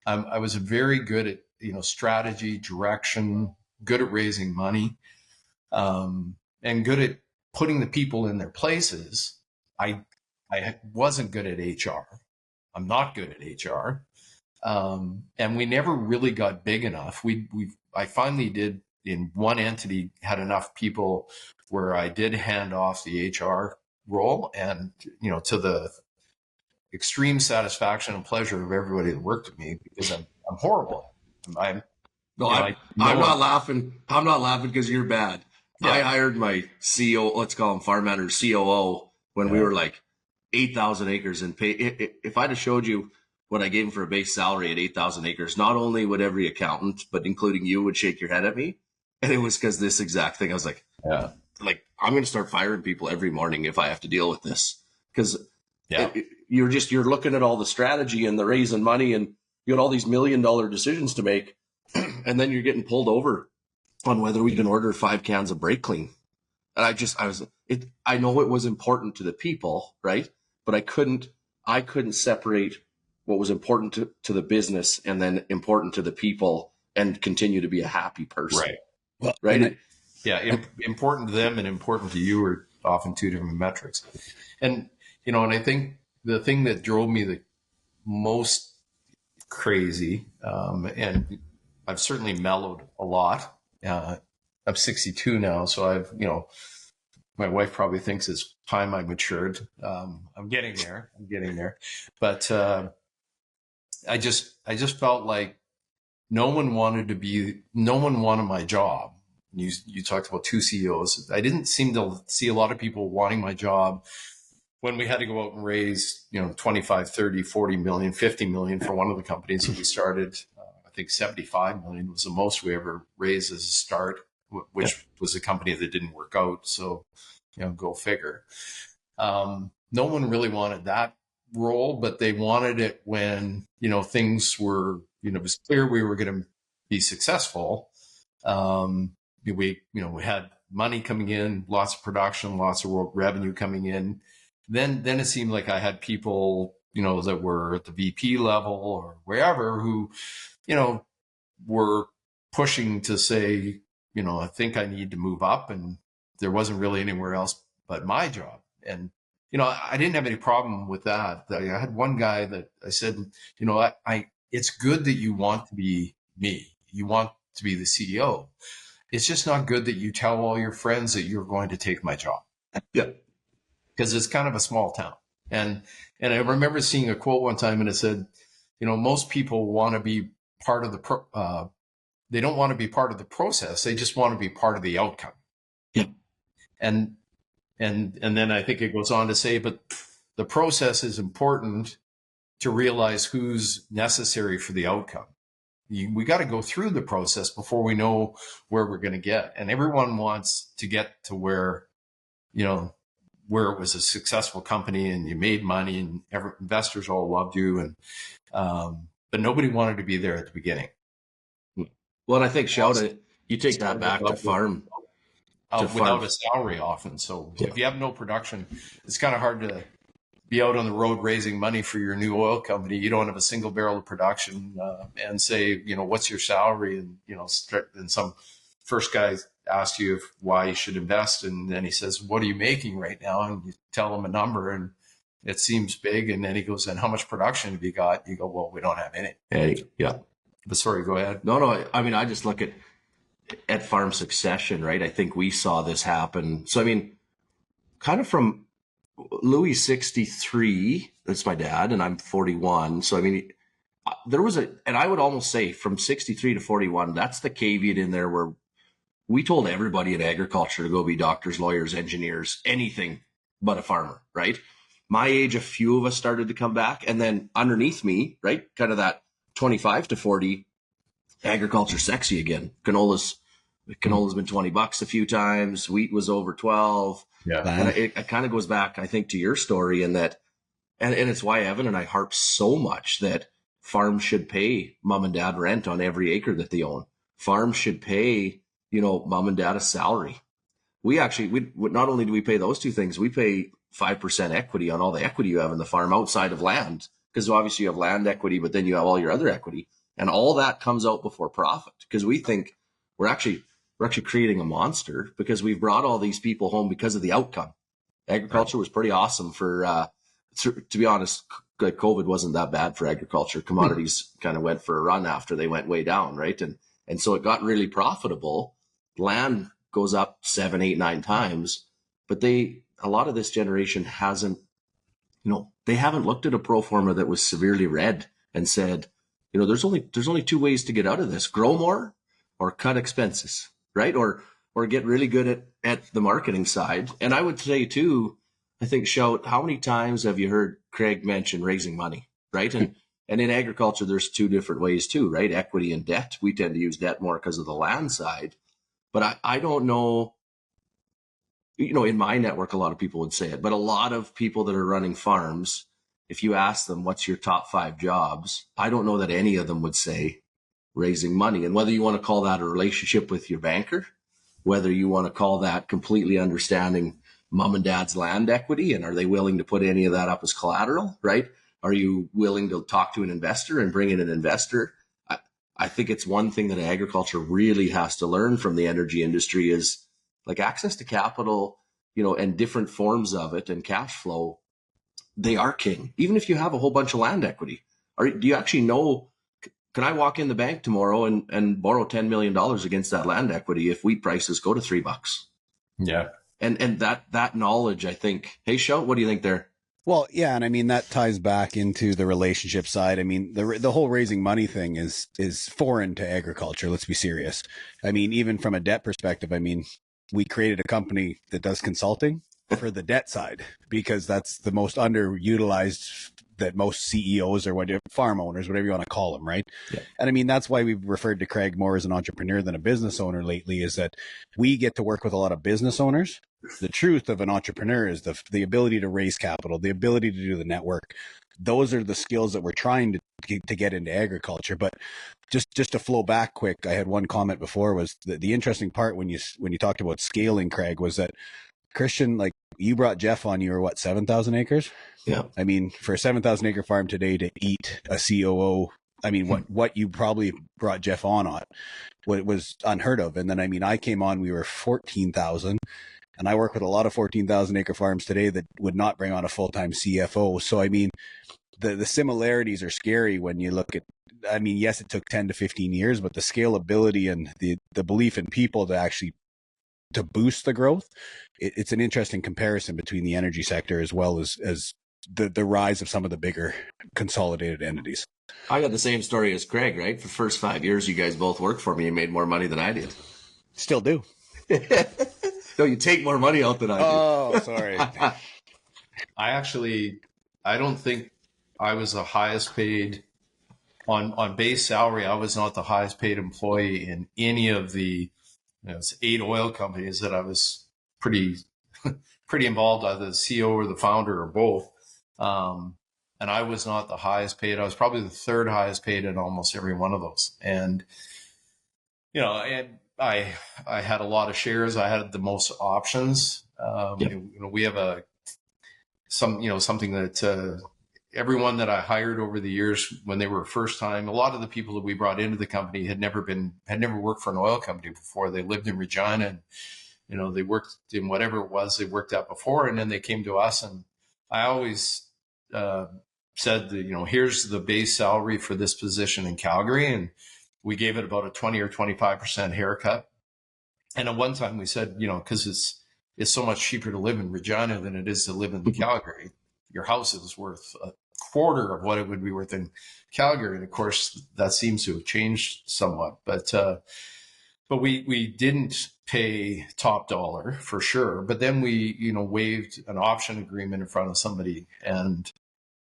I was very good at, strategy, direction, good at raising money, and good at putting the people in their places. I wasn't good at HR. I'm not good at HR. And we never really got big enough. I finally did, in one entity, had enough people where I did hand off the HR role, and, to the extreme satisfaction and pleasure of everybody that worked with me, because I'm horrible. I'm not laughing. I'm not laughing because you're bad. Yeah. I hired my CEO, let's call him farm manager, COO, when we were like 8,000 acres and pay. If I'd have showed you what I gave him for a base salary at 8,000 acres, not only would every accountant, but including you, would shake your head at me. And it was because this exact thing. I was like, I'm going to start firing people every morning if I have to deal with this. Because you're looking at all the strategy and the raising money, and you got all these $1 million decisions to make. And then you're getting pulled over on whether we can order 5 cans of brake clean. And I know it was important to the people, right? But I couldn't separate what was important to the business and then important to the people and continue to be a happy person. Right. Well, right. Important to them and important to you are often 2 different metrics. And, and I think the thing that drove me the most crazy, and I've certainly mellowed a lot. I'm 62 now, so I've, my wife probably thinks it's time I matured. I'm getting there. But I just felt like no one wanted my job. You talked about 2 CEOs. I didn't seem to see a lot of people wanting my job when we had to go out and raise, 25, 30, 40 million, 50 million for one of the companies that we started. I think 75 million was the most we ever raised as a start, which was a company that didn't work out. So, go figure. No one really wanted that role, but they wanted it when, things were, it was clear we were going to be successful. We had money coming in, lots of production, lots of revenue coming in. Then it seemed like I had people, that were at the VP level or wherever who, were pushing to say, I think I need to move up, and there wasn't really anywhere else but my job. And, I didn't have any problem with that. I had one guy that I said, it's good that you want to be me. You want to be the CEO. It's just not good that you tell all your friends that you're going to take my job. Yeah. Because it's kind of a small town. And I remember seeing a quote one time, and it said, most people want to be part of they don't want to be part of the process. They just want to be part of the outcome. Yeah. And then I think it goes on to say, but the process is important to realize who's necessary for the outcome. We got to go through the process before we know where we're going to get. And everyone wants to get to where, where it was a successful company and you made money and investors all loved you. And, but nobody wanted to be there at the beginning. Well, and I think, you take that back to farm. Without a salary often. So if you have no production, it's kind of hard to be out on the road raising money for your new oil company. You don't have a single barrel of production and say, what's your salary? And, and some first guy asks you why you should invest. And then he says, what are you making right now? And you tell him a number and it seems big. And then he goes, and how much production have you got? You go, well, we don't have any. Yeah. But sorry, go ahead. No. I mean, I just look at farm succession, right? I think we saw this happen. So, I mean, kind of from Louis 63, that's my dad, and I'm 41. So, I mean, there was and I would almost say from 63 to 41, that's the caveat in there where we told everybody in agriculture to go be doctors, lawyers, engineers, anything but a farmer, right? My age, a few of us started to come back. And then underneath me, right, kind of that 25 to 40, agriculture sexy again. Canola's been $20 a few times. Wheat was over 12. Yeah. And it kind of goes back, I think, to your story in that, and it's why Evan and I harp so much that farms should pay mom and dad rent on every acre that they own. Farms should pay, mom and dad a salary. We not only do we pay those two things, we pay 5% equity on all the equity you have in the farm outside of land, because obviously you have land equity, but then you have all your other equity, and all that comes out before profit, because we think we're actually creating a monster because we've brought all these people home because of the outcome. Agriculture was pretty awesome for, to be honest, COVID wasn't that bad for agriculture. Commodities kind of went for a run after they went way down, right? And so it got really profitable. Land goes up 7, 8, 9 times, but a lot of this generation hasn't, they haven't looked at a pro forma that was severely red and said, there's only two ways to get out of this: grow more or cut expenses, right? Or get really good at the marketing side. And I would say too, I think, Shout, how many times have you heard Craig mention raising money, right? And in agriculture, there's two different ways too, right? Equity and debt. We tend to use debt more because of the land side. But I don't know, in my network, a lot of people would say it, but a lot of people that are running farms, if you ask them, what's your top 5 jobs? I don't know that any of them would say raising money. And whether you want to call that a relationship with your banker, whether you want to call that completely understanding mom and dad's land equity, and are they willing to put any of that up as collateral, right? Are you willing to talk to an investor and bring in an investor? I think it's one thing that agriculture really has to learn from the energy industry is like access to capital, and different forms of it and cash flow. They are king. Even if you have a whole bunch of land equity, do you actually know, can I walk in the bank tomorrow and borrow $10 million against that land equity if wheat prices go to $3? Yeah. And that knowledge, I think. Hey, Shout, what do you think there? Well, yeah, and I mean that ties back into the relationship side. I mean, the whole raising money thing is foreign to agriculture. Let's be serious. I mean, even from a debt perspective, I mean, we created a company that does consulting for the debt side because that's the most underutilized that most CEOs or whatever, farm owners, whatever you want to call them, right? Yeah. And I mean, that's why we've referred to Craig more as an entrepreneur than a business owner lately, is that we get to work with a lot of business owners. The truth of an entrepreneur is the ability to raise capital, the ability to do the network. Those are the skills that we're trying to get into agriculture. But just to flow back quick, I had one comment before, was the interesting part when you talked about scaling, Craig, was that Kristjan, like, you brought Jeff on, you were what, 7,000 acres? Yeah. I mean, for a 7,000 acre farm today to eat a COO, I mean, what you probably brought Jeff on was unheard of. And then, I mean, I came on, we were 14,000. And I work with a lot of 14,000 acre farms today that would not bring on a full-time CFO. So, I mean, the similarities are scary when you look at, I mean, yes, it took 10 to 15 years, but the scalability and the belief in people to boost the growth, it's an interesting comparison between the energy sector as well as the rise of some of the bigger consolidated entities. I got the same story as Craig, right? For the first 5 years, you guys both worked for me and made more money than I did. Still do. No, you take more money out than I do. Oh, sorry. I don't think I was the highest paid on base salary. I was not the highest paid employee in any of the 8 oil companies that I was pretty involved, either the CEO or the founder or both. And I was not the highest paid. I was probably the 3rd highest paid in almost every one of those. And, and I had a lot of shares. I had the most options. We have something that everyone that I hired over the years when they were first time, a lot of the people that we brought into the company had never worked for an oil company before. They lived in Regina and, they worked in whatever it was they worked at before. And then they came to us, and I always said that, here's the base salary for this position in Calgary. And we gave it about a 20 or 25% haircut. And at one time we said, because it's so much cheaper to live in Regina than it is to live in Calgary. Your house is worth a quarter of what it would be worth in Calgary. And of course, that seems to have changed somewhat. But we didn't pay top dollar for sure. But then we, waived an option agreement in front of somebody. And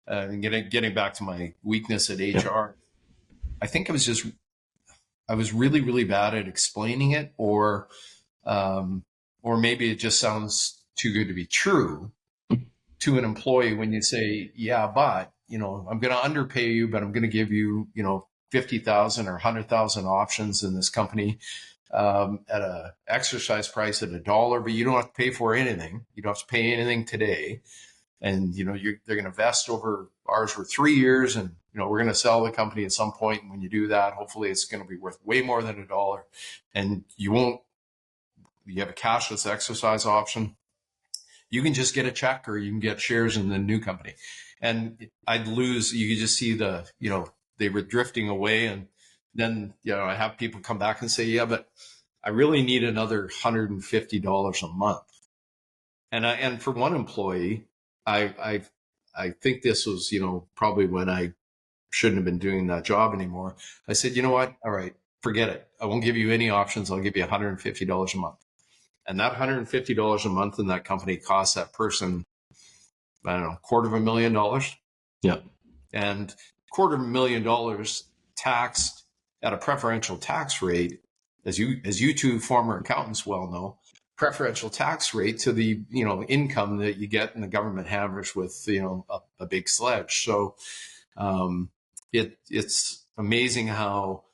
getting back to my weakness at HR, I think I was really, really bad at explaining it, or maybe it just sounds too good to be true to an employee when you say, yeah, but, I'm going to underpay you, but I'm going to give you, 50,000 or 100,000 options in this company at a exercise price at $1, but you don't have to pay for anything. You don't have to pay anything today. And, they're going to vest over ours for 3 years, and, we're going to sell the company at some point. And when you do that, hopefully it's going to be worth way more than $1. And you have a cashless exercise option. You can just get a check, or you can get shares in the new company. And I'd lose, you could just see they were drifting away. And then, I have people come back and say, yeah, but I really need another $150 a month. And for one employee, I think this was, probably when I shouldn't have been doing that job anymore. I said, you know what? All right, forget it. I won't give you any options. I'll give you $150 a month. And that $150 a month in that company costs that person, I don't know, $250,000. Yeah. And $250,000 taxed at a preferential tax rate, as you two former accountants well know, preferential tax rate to the, income that you get, and the government hammers with, a big sledge. So it's amazing how,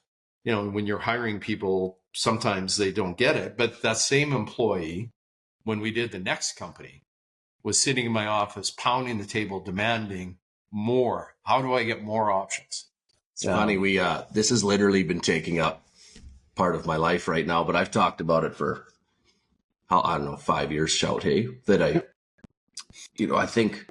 when you're hiring people, sometimes they don't get it. But that same employee, when we did the next company, was sitting in my office, pounding the table, demanding more. How do I get more options? It's funny. This has literally been taking up part of my life right now, but I've talked about it for, I don't know, 5 years, shout, hey, that I think,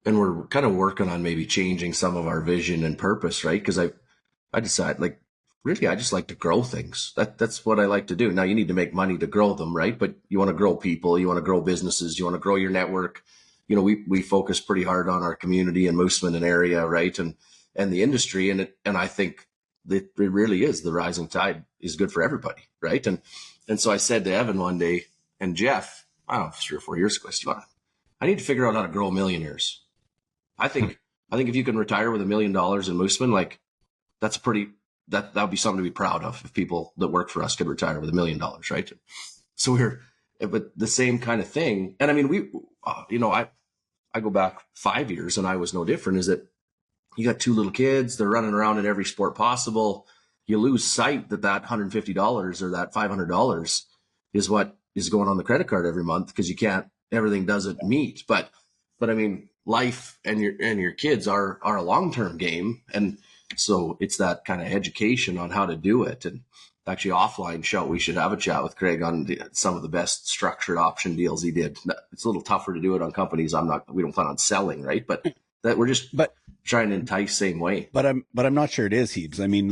and we're kind of working on maybe changing some of our vision and purpose, right? Because I decided, really, I just like to grow things. That's what I like to do. Now, you need to make money to grow them, right? But you want to grow people, you want to grow businesses, you want to grow your network. We focus pretty hard on our community and Moosomin and area, right? And the industry, and I think that it really is, the rising tide is good for everybody, right? And so I said to Evan one day, and Jeff, I don't know, 3 or 4 years ago, I need to figure out how to grow millionaires. I think if you can retire with $1 million in Moosomin, that's that would be something to be proud of, if people that work for us could retire with $1 million, right? So but the same kind of thing. And I mean, I go back 5 years, and I was no different, is that you got 2 little kids, they're running around in every sport possible. You lose sight that $150 or that $500 is what is going on the credit card every month, because everything doesn't meet. But I mean, life and your kids are a long-term game. And so it's that kind of education on how to do it. And actually, offline show, we should have a chat with Craig on some of the best structured option deals he did. It's a little tougher to do it on companies we don't plan on selling, right? But that we're just trying to entice same way. But I'm not sure it is, Hebes. I mean,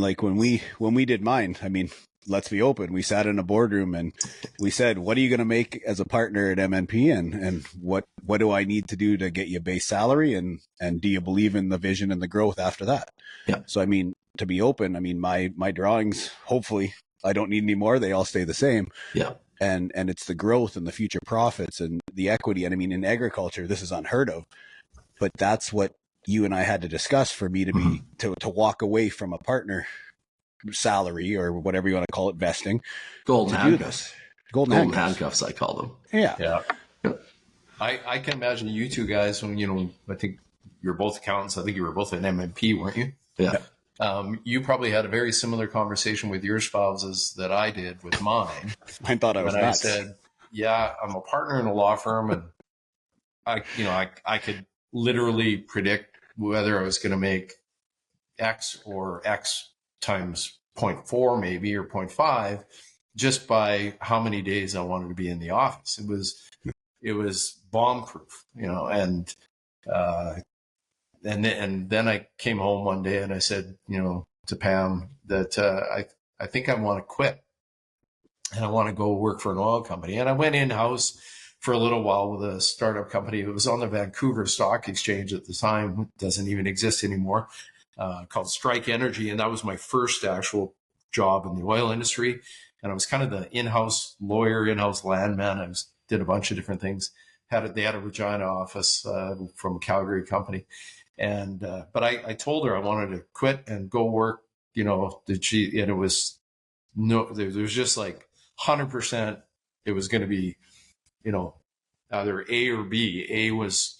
when we did mine, I mean, let's be open. We sat in a boardroom and we said, what are you going to make as a partner at MNP? And what do I need to do to get you a base salary? And do you believe in the vision and the growth after that? Yeah. So, I mean, to be open, I mean, my drawings, hopefully I don't need any more. They all stay the same. Yeah. And it's the growth and the future profits and the equity. And I mean, in agriculture, this is unheard of, but that's what you and I had to discuss for me to be, to walk away from a partner salary or whatever you want to call it, vesting. Golden handcuffs. Golden handcuffs, I call them. Yeah. I can imagine you two guys, when, I think you're both accountants. I think you were both an MNP, weren't you? Yeah. You probably had a very similar conversation with your spouses that I did with mine. I thought I was nuts. I said, yeah, I'm a partner in a law firm, and I could literally predict whether I was going to make X or X times 0.4 maybe, or 0.5, just by how many days I wanted to be in the office. It was bomb proof, and then I came home one day and I said, to Pam that I think I want to quit and I want to go work for an oil company. And I went in-house for a little while with a startup company. It was on the Vancouver Stock Exchange at the time. It doesn't even exist anymore, called Strike Energy. And that was my first actual job in the oil industry. And I was kind of the in-house lawyer, in-house landman. I did a bunch of different things. They had a Regina office from a Calgary company. And but I told her I wanted to quit and go work, and it was there was just like 100%. It was going to be, either A or B. It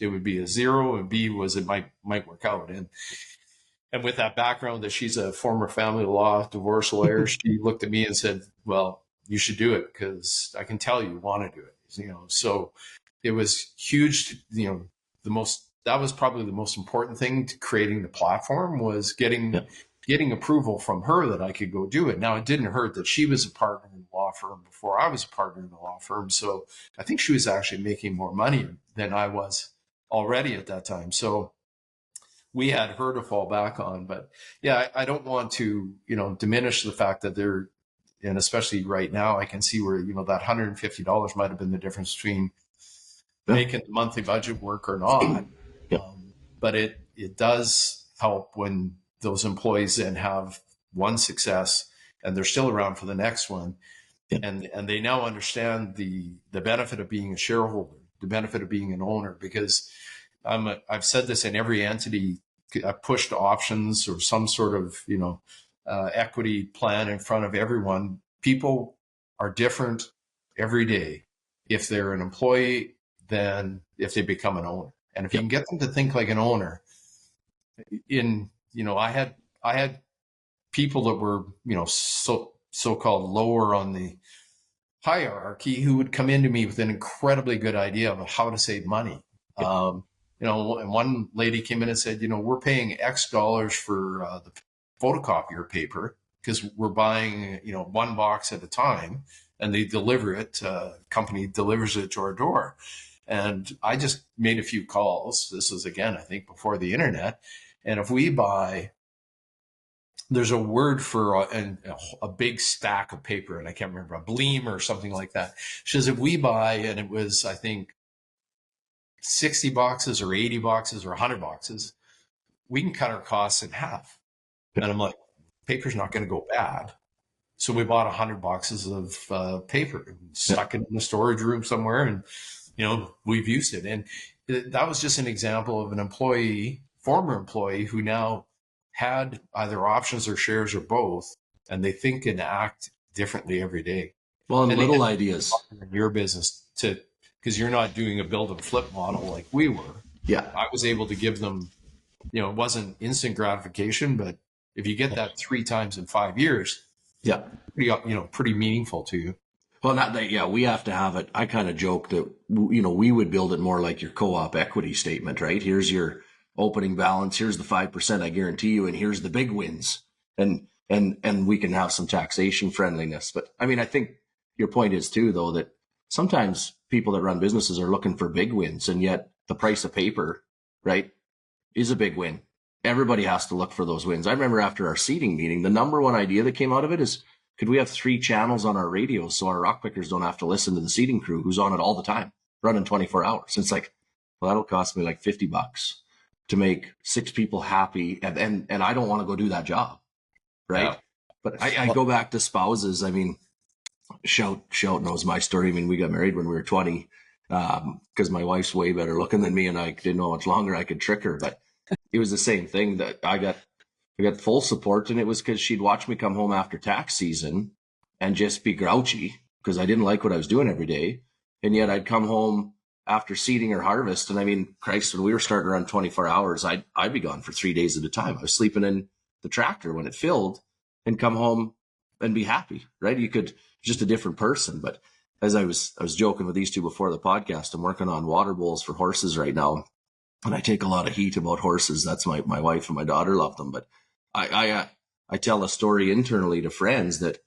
would be a 0, and B was it might work out. And with that background that she's a former family law divorce lawyer, she looked at me and said, "Well, you should do it because I can tell you want to do it." So it was huge. That was probably the most important thing to creating the platform was getting approval from her that I could go do it. Now, it didn't hurt that she was a partner in the law firm before I was a partner in the law firm. So I think she was actually making more money than I was already at that time. So we had her to fall back on. But yeah, I don't want to, diminish the fact that and especially right now, I can see where, that $150 might have been the difference between making the monthly budget work or not. But it does help when those employees then have one success and they're still around for the next one. And they now understand the benefit of being a shareholder, the benefit of being an owner, because I've said this in every entity. I pushed options or some sort of, equity plan in front of everyone. People are different every day if they're an employee than if they become an owner. And if you can get them to think like an owner, I had people that were, so-called lower on the hierarchy who would come into me with an incredibly good idea of how to save money. And one lady came in and said, we're paying X dollars for the photocopier paper because we're buying, one box at a time, and they deliver it, company delivers it to our door. And I just made a few calls. This was, again, I think before the internet. And if we buy, there's a word for a big stack of paper, and I can't remember, a bleam or something like that. She says, if we buy, and it was, I think, 60 boxes or 80 boxes or 100 boxes, we can cut our costs in half. And I'm like, paper's not going to go bad. So we bought 100 boxes of paper and stuck it in the storage room somewhere, and we've used it. And that was just an example of an former employee who now had either options or shares or both, and they think and act differently every day. Well, and little ideas in your business because you're not doing a build and flip model like we were. Yeah. I was able to give them, it wasn't instant gratification, but if you get that 3 times in 5 years, pretty meaningful to you. Well, we have to have it. I kind of joke that, we would build it more like your co-op equity statement, right? Here's your opening balance. Here's the 5% I guarantee you. And here's the big wins. And we can have some taxation friendliness. But I mean, I think your point is too, though, that sometimes people that run businesses are looking for big wins, and yet the price of paper, right, is a big win. Everybody has to look for those wins. I remember after our seating meeting, the number one idea that came out of it is, could we have 3 channels on our radio so our rock pickers don't have to listen to the seating crew who's on it all the time, running 24 hours? It's like, well, that'll cost me like $50 to make 6 people happy. And I don't want to go do that job. Right. Yeah. But I go back to spouses. I mean, Shout knows my story. I mean, we got married when we were 20 because my wife's way better looking than me, and I didn't know how much longer I could trick her. But it was the same thing that I got full support, and it was because she'd watch me come home after tax season and just be grouchy because I didn't like what I was doing every day. And yet I'd come home after seeding or harvest. And I mean, Christ, when we were starting to run 24 hours, I'd be gone for 3 days at a time. I was sleeping in the tractor when it filled and come home and be happy, right? You could, just a different person. But as I was joking with these two before the podcast, I'm working on water bowls for horses right now. And I take a lot of heat about horses. That's my wife and my daughter love them. But I tell a story internally to friends that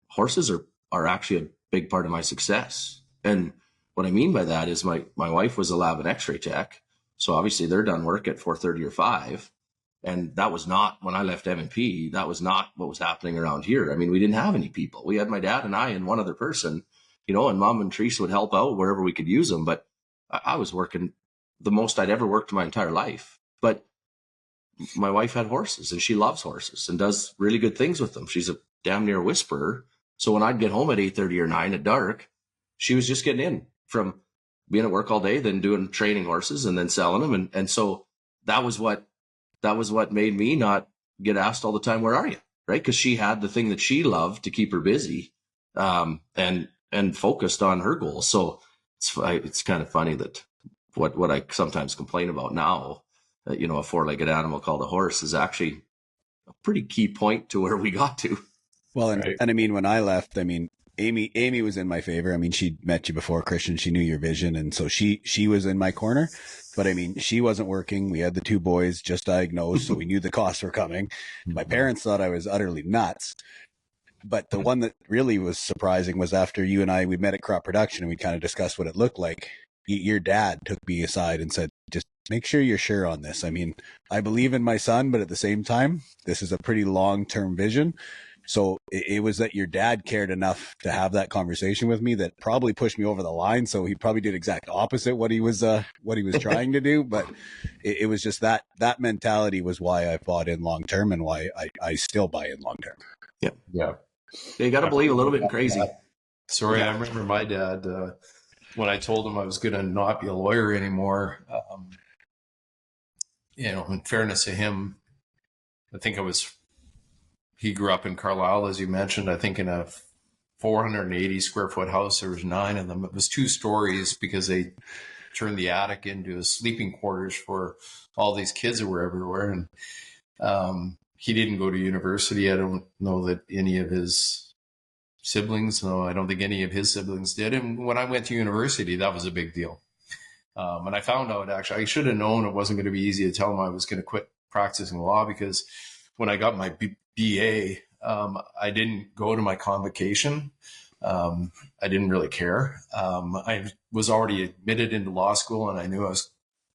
horses are actually a big part of my success. And what I mean by that is my wife was a lab and x-ray tech. So obviously they're done work at 4:30 or 5. And that was not, when I left M&P, that was not what was happening around here. I mean, we didn't have any people. We had my dad and I and one other person, and Mom and Teresa would help out wherever we could use them. But I was working the most I'd ever worked in my entire life. But my wife had horses, and she loves horses and does really good things with them. She's a damn near whisperer. So when I'd get home at 8:30 or 9 at dark, she was just getting in from being at work all day, then doing training horses and then selling them. And so that was what made me not get asked all the time, where are you? Right. Cause she had the thing that she loved to keep her busy, and focused on her goals. So it's kind of funny that what I sometimes complain about now, a four-legged animal called a horse is actually a pretty key point to where we got to. Well, Right. and I mean, when I left, I mean, Amy was in my favor. I mean, she'd met you before, Kristjan. She knew your vision. And so she was in my corner, but I mean, she wasn't working. We had the 2 boys just diagnosed. So we knew the costs were coming. My parents thought I was utterly nuts. But the one that really was surprising was after you and we met at Crop Production and we kind of discussed what it looked like. Your dad took me aside and said, just make sure you're sure on this. I mean, I believe in my son, but at the same time, this is a pretty long-term vision. So it was that your dad cared enough to have that conversation with me that probably pushed me over the line. So he probably did exact opposite what he was trying to do. But it was just that mentality was why I bought in long term, and why I still buy in long term. Yeah. You got to believe a little bit in crazy. Sorry, I remember my dad, when I told him I was going to not be a lawyer anymore, in fairness to him, I think he grew up in Carlisle, as you mentioned, I think in a 480 square foot house. There was 9 of them. It was 2 stories because they turned the attic into a sleeping quarters for all these kids that were everywhere. And he didn't go to university. I don't know that any of his siblings, no, I don't think any of his siblings did. And when I went to university, that was a big deal. And I found out, actually, I should have known it wasn't going to be easy to tell him I was going to quit practicing law, because when I got my BA, I didn't go to my convocation. I didn't really care. I was already admitted into law school, and I knew I was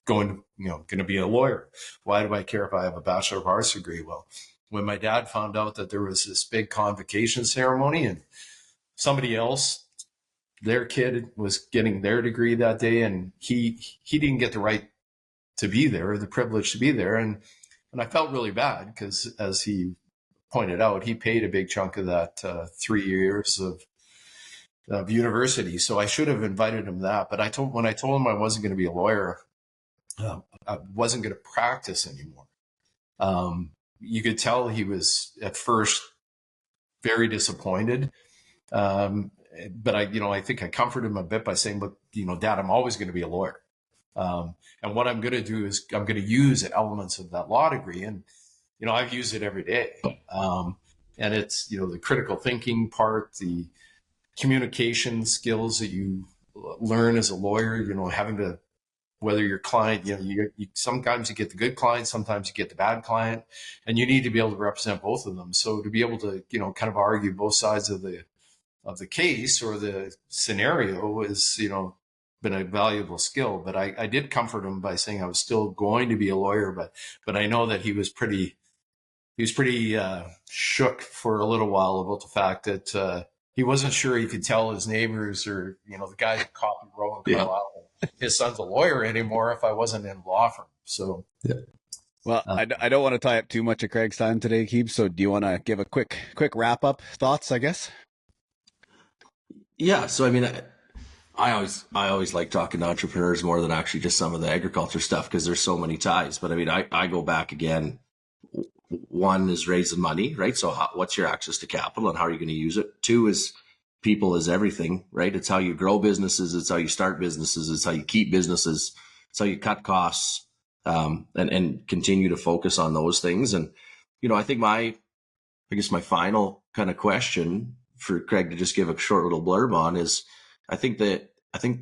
going to be a lawyer. Why do I care if I have a Bachelor of Arts degree? Well, when my dad found out that there was this big convocation ceremony and somebody else, their kid was getting their degree that day, and he didn't get the right to be there, or the privilege to be there. And I felt really bad because, as he pointed out, he paid a big chunk of that 3 years of university. So I should have invited him that. But when I told him I wasn't going to be a lawyer, I wasn't going to practice anymore. You could tell he was at first very disappointed. But I think I comforted him a bit by saying, "But Dad, I'm always going to be a lawyer. And what I'm going to do is I'm going to use elements of that law degree, and I've used it every day. And it's the critical thinking part, the communication skills that you learn as a lawyer. Having to, whether your client, you sometimes you get the good client, sometimes you get the bad client, and you need to be able to represent both of them. So to be able to kind of argue both sides of the case or the scenario is been a valuable skill. But I did comfort him by saying I was still going to be a lawyer, but I know that he was pretty shook for a little while about the fact that he wasn't sure he could tell his neighbors or the guys at Coffee Row in Carlisle his son's a lawyer anymore if I wasn't in law firm. So yeah. Well, I don't want to tie up too much of Craig's time today, Keeb. So do you want to give a quick wrap up thoughts, I guess? Yeah. So, I mean, I always like talking to entrepreneurs more than actually just some of the agriculture stuff, because there's so many ties. But I mean, I go back again. One is raising money, right? So what's your access to capital and how are you going to use it? 2 is people is everything, right? It's how you grow businesses. It's how you start businesses. It's how you keep businesses. It's how you cut costs, and continue to focus on those things. And, I think my final kind of question for Craig to just give a short little blurb on is, I think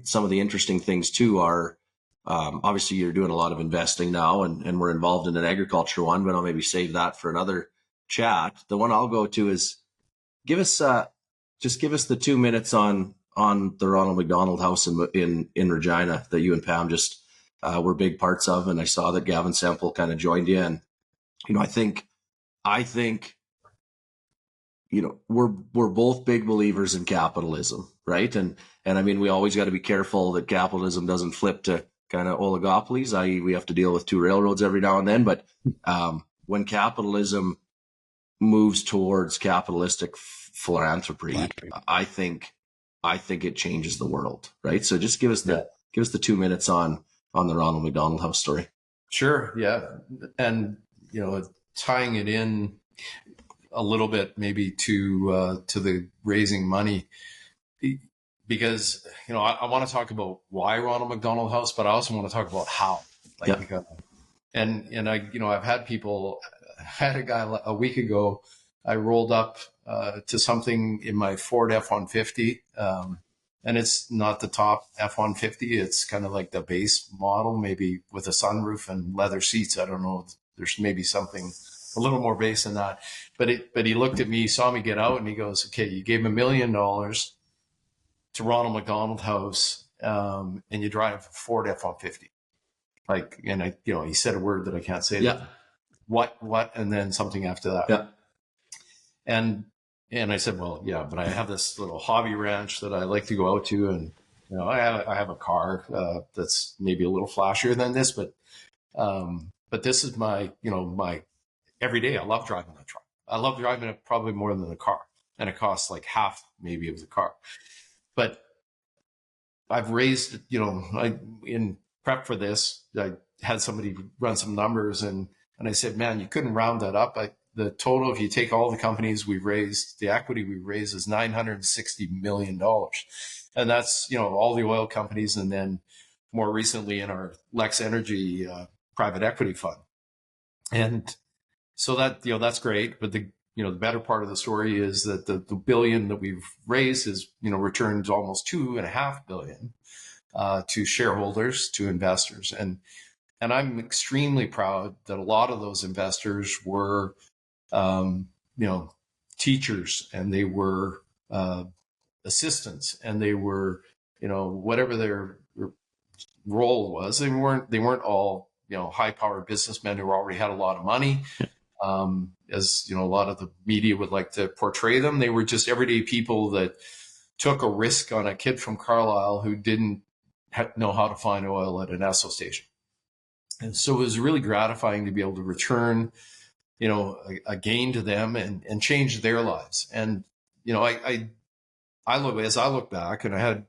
some of the interesting things too are, obviously you're doing a lot of investing now, and we're involved in an agriculture one, but I'll maybe save that for another chat. The one I'll go to is give us the 2 minutes on the Ronald McDonald House in Regina that you and Pam just were big parts of, and I saw that Gavin Semple kind of joined you. And I think we're both big believers in capitalism, right? And I mean, we always got to be careful that capitalism doesn't flip to kind of oligopolies, i.e., we have to deal with two railroads every now and then. But when capitalism moves towards capitalistic philanthropy, I think it changes the world, right? So just give us the 2 minutes on the Ronald McDonald House story. Sure, yeah, and tying it in a little bit maybe to the raising money, because I want to talk about why Ronald McDonald House, but I also want to talk about how. And I've had people. I had a guy a week ago. I rolled up to something in my Ford F-150, and it's not the top F-150. It's kind of like the base model, maybe with a sunroof and leather seats. I don't know. There's maybe something a little more base than that. But he looked at me, saw me get out, and he goes, "Okay, you gave $1 million to Ronald McDonald House, and you drive a Ford F-150." He said a word that I can't say. Yeah. What, and then something after that. Yeah. And I said, well, yeah, but I have this little hobby ranch that I like to go out to, and I have a car that's maybe a little flashier than this, but this is my my every day. I love driving that truck. I love driving it probably more than a car, and it costs like half maybe of the car. But I've raised, in prep for this, I had somebody run some numbers, and I said, man, you couldn't round that up. The total, if you take all the companies we've raised, the equity we've raised is $960 million. And that's, all the oil companies, and then more recently in our Lex Energy private equity fund. And so that, that's great. But the better part of the story is that the billion that we've raised is, returns almost $2.5 billion to shareholders, to investors. And I'm extremely proud that a lot of those investors were, teachers, and they were assistants, and they were, whatever their role was. They weren't all, high-powered businessmen who already had a lot of money, as a lot of the media would like to portray them. They were just everyday people that took a risk on a kid from Carlisle who didn't know how to find oil at an Esso station. And so it was really gratifying to be able to return, a gain to them and change their lives. And, I look back, and I had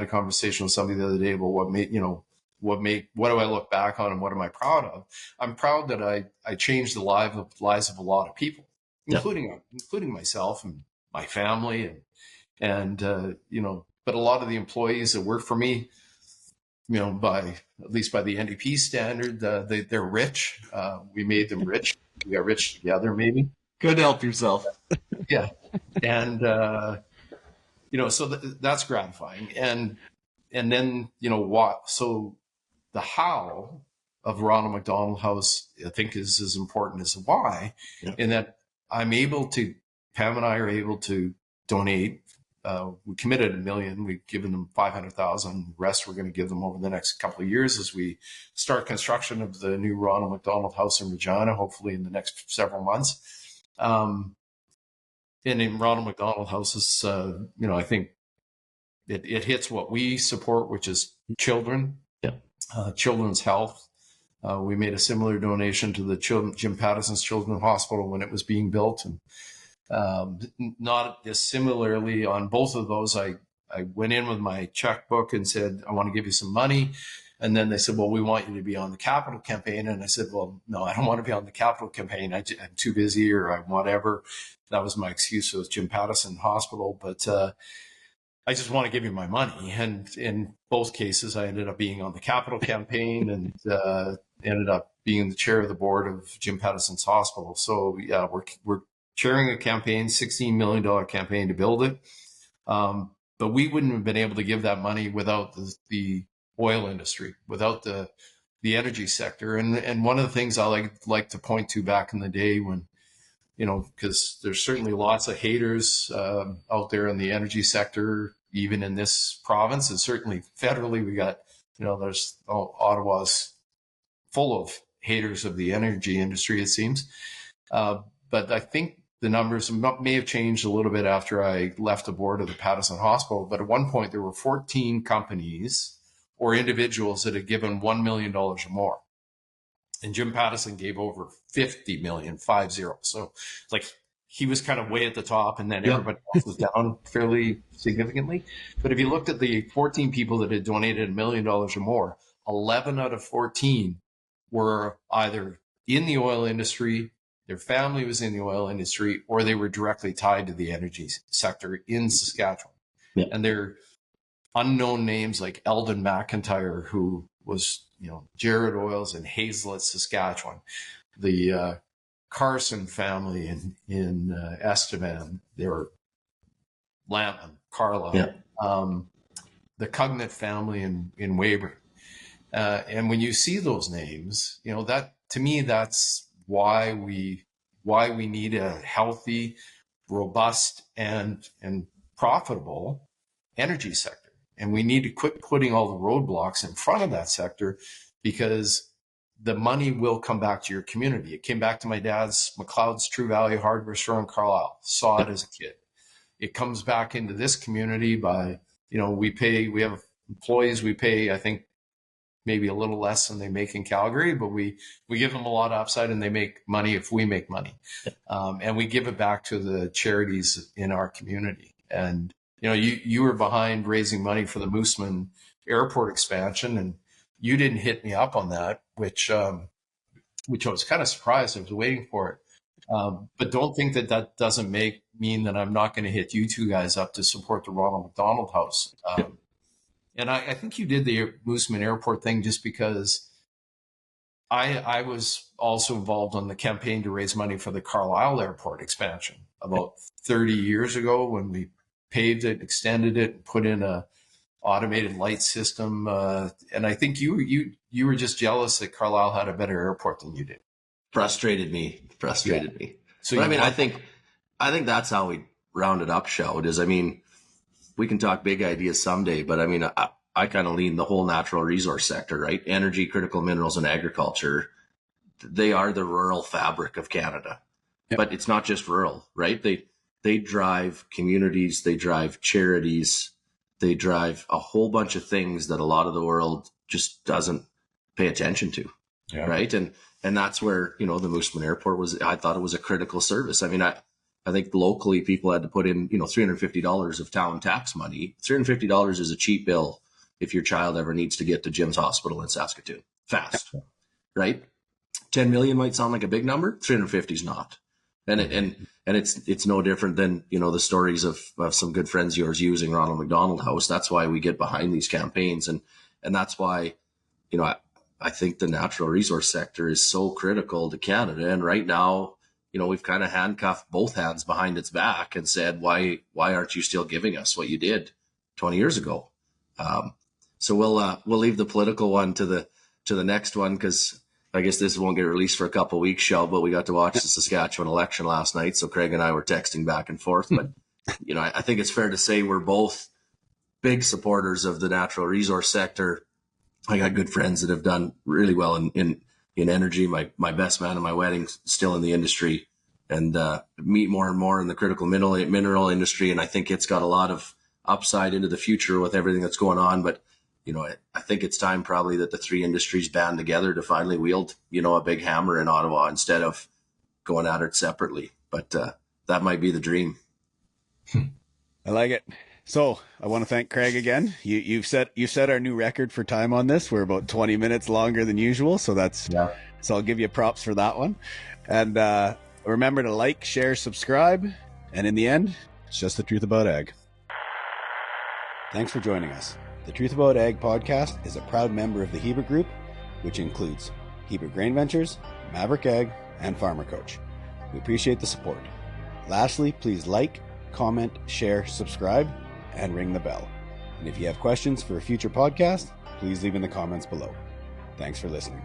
a conversation with somebody the other day about what do I look back on and what am I proud of? I'm proud that I changed the lives of a lot of people, including myself and my family, and but a lot of the employees that work for me, at least by the NDP standard, they're rich. We made them rich. We got rich together, maybe. Good, help yourself. Yeah. And, so that's gratifying. And then, so the how of Ronald McDonald House, I think, is as important as the why, in that Pam and I are able to donate. We committed $1 million. We've given them $500,000. The rest we're going to give them over the next couple of years as we start construction of the new Ronald McDonald House in Regina, hopefully in the next several months. And in Ronald McDonald House is, I think it hits what we support, which is children, children's health. We made a similar donation to the Jim Patterson's Children's Hospital when it was being built, and not dissimilarly on both of those, I went in with my checkbook and said, I want to give you some money. And then they said, well, we want you to be on the capital campaign. And I said, well, no, I don't want to be on the capital campaign. I'm too busy, or whatever. That was my excuse with Jim Patterson Hospital. But I just want to give you my money. And in both cases, I ended up being on the capital campaign, and ended up being the chair of the board of Jim Patterson's Hospital. So yeah, we're chairing a campaign, $16 million campaign to build it. But we wouldn't have been able to give that money without the oil industry, without the energy sector. And one of the things I like to point to back in the day when, because there's certainly lots of haters out there in the energy sector, even in this province, and certainly federally, we got there's Ottawa's full of haters of the energy industry, it seems. But I think the numbers may have changed a little bit after I left the board of the Pattison Hospital. But at one point, there were 14 companies or individuals that had given $1 million or more. And Jim Pattison gave over 50 million, 50. So like he was kind of way at the top, and then everybody else was down fairly significantly. But if you looked at the 14 people that had donated $1 million or more, 11 out of 14 were either in the oil industry, their family was in the oil industry, or they were directly tied to the energy sector in Saskatchewan. Yeah. And they're unknown names like Eldon McIntyre, who was, Jared Oils in Hazelett, Saskatchewan. The Carson family in Estevan, they were Lampman, Carlisle. Yeah. The Cugnett family in Weyburn. And when you see those names, that to me, that's why we need a healthy, robust, and profitable energy sector. And we need to quit putting all the roadblocks in front of that sector, because the money will come back to your community. It came back to my dad's McLeod's True Value hardware store in Carlisle. Saw it as a kid. It comes back into this community by, we have employees, we pay, I think, maybe a little less than they make in Calgary, but we give them a lot of upside, and they make money if we make money. And we give it back to the charities in our community. And, you were behind raising money for the Mooseman Airport expansion, and you didn't hit me up on that, which I was kind of surprised. I was waiting for it. But don't think that doesn't mean that I'm not going to hit you two guys up to support the Ronald McDonald House. And I think you did the Mooseman Airport thing just because I was also involved on the campaign to raise money for the Carlisle Airport expansion about 30 years ago, when we paved it, extended it, put in a automated light system. And I think you were just jealous that Carlisle had a better airport than you did. Frustrated me. So but I think that's how we rounded up showed is, we can talk big ideas someday, but I kind of lean the whole natural resource sector, right? Energy, critical minerals, and agriculture. They are the rural fabric of Canada. Yep. But it's not just rural, right? They drive communities, they drive charities, they drive a whole bunch of things that a lot of the world just doesn't pay attention to, right? And that's where, the Mooseman Airport I thought it was a critical service. I think locally people had to put in, $350 of town tax money. $350 is a cheap bill if your child ever needs to get to Jim's Hospital in Saskatoon fast, right? 10 million might sound like a big number. 350 is not. And it's no different than, the stories of some good friends of yours using Ronald McDonald House. That's why we get behind these campaigns. And that's why, I think the natural resource sector is so critical to Canada. And right now, we've kind of handcuffed both hands behind its back and said, why aren't you still giving us what you did 20 years ago? So we'll leave the political one to the next one, because I guess this won't get released for a couple of weeks, Shell, but we got to watch the Saskatchewan election last night. So Craig and I were texting back and forth. But, I think it's fair to say we're both big supporters of the natural resource sector. I got good friends that have done really well in energy. My best man at my wedding still in the industry, and meet more and more in the critical mineral industry. And I think it's got a lot of upside into the future with everything that's going on. But, I think it's time probably that the three industries band together to finally wield, a big hammer in Ottawa instead of going at it separately. But that might be the dream. I like it. So I want to thank Craig again. You've set our new record for time on this. We're about 20 minutes longer than usual. So so I'll give you props for that one. And remember to like, share, subscribe. And in the end, it's just the truth about ag. Thanks for joining us. The Truth About Ag podcast is a proud member of the Hebert Group, which includes Hebert Grain Ventures, Maverick Ag, and Farmer Coach. We appreciate the support. Lastly, please like, comment, share, subscribe, and ring the bell. And if you have questions for a future podcast, please leave in the comments below. Thanks for listening.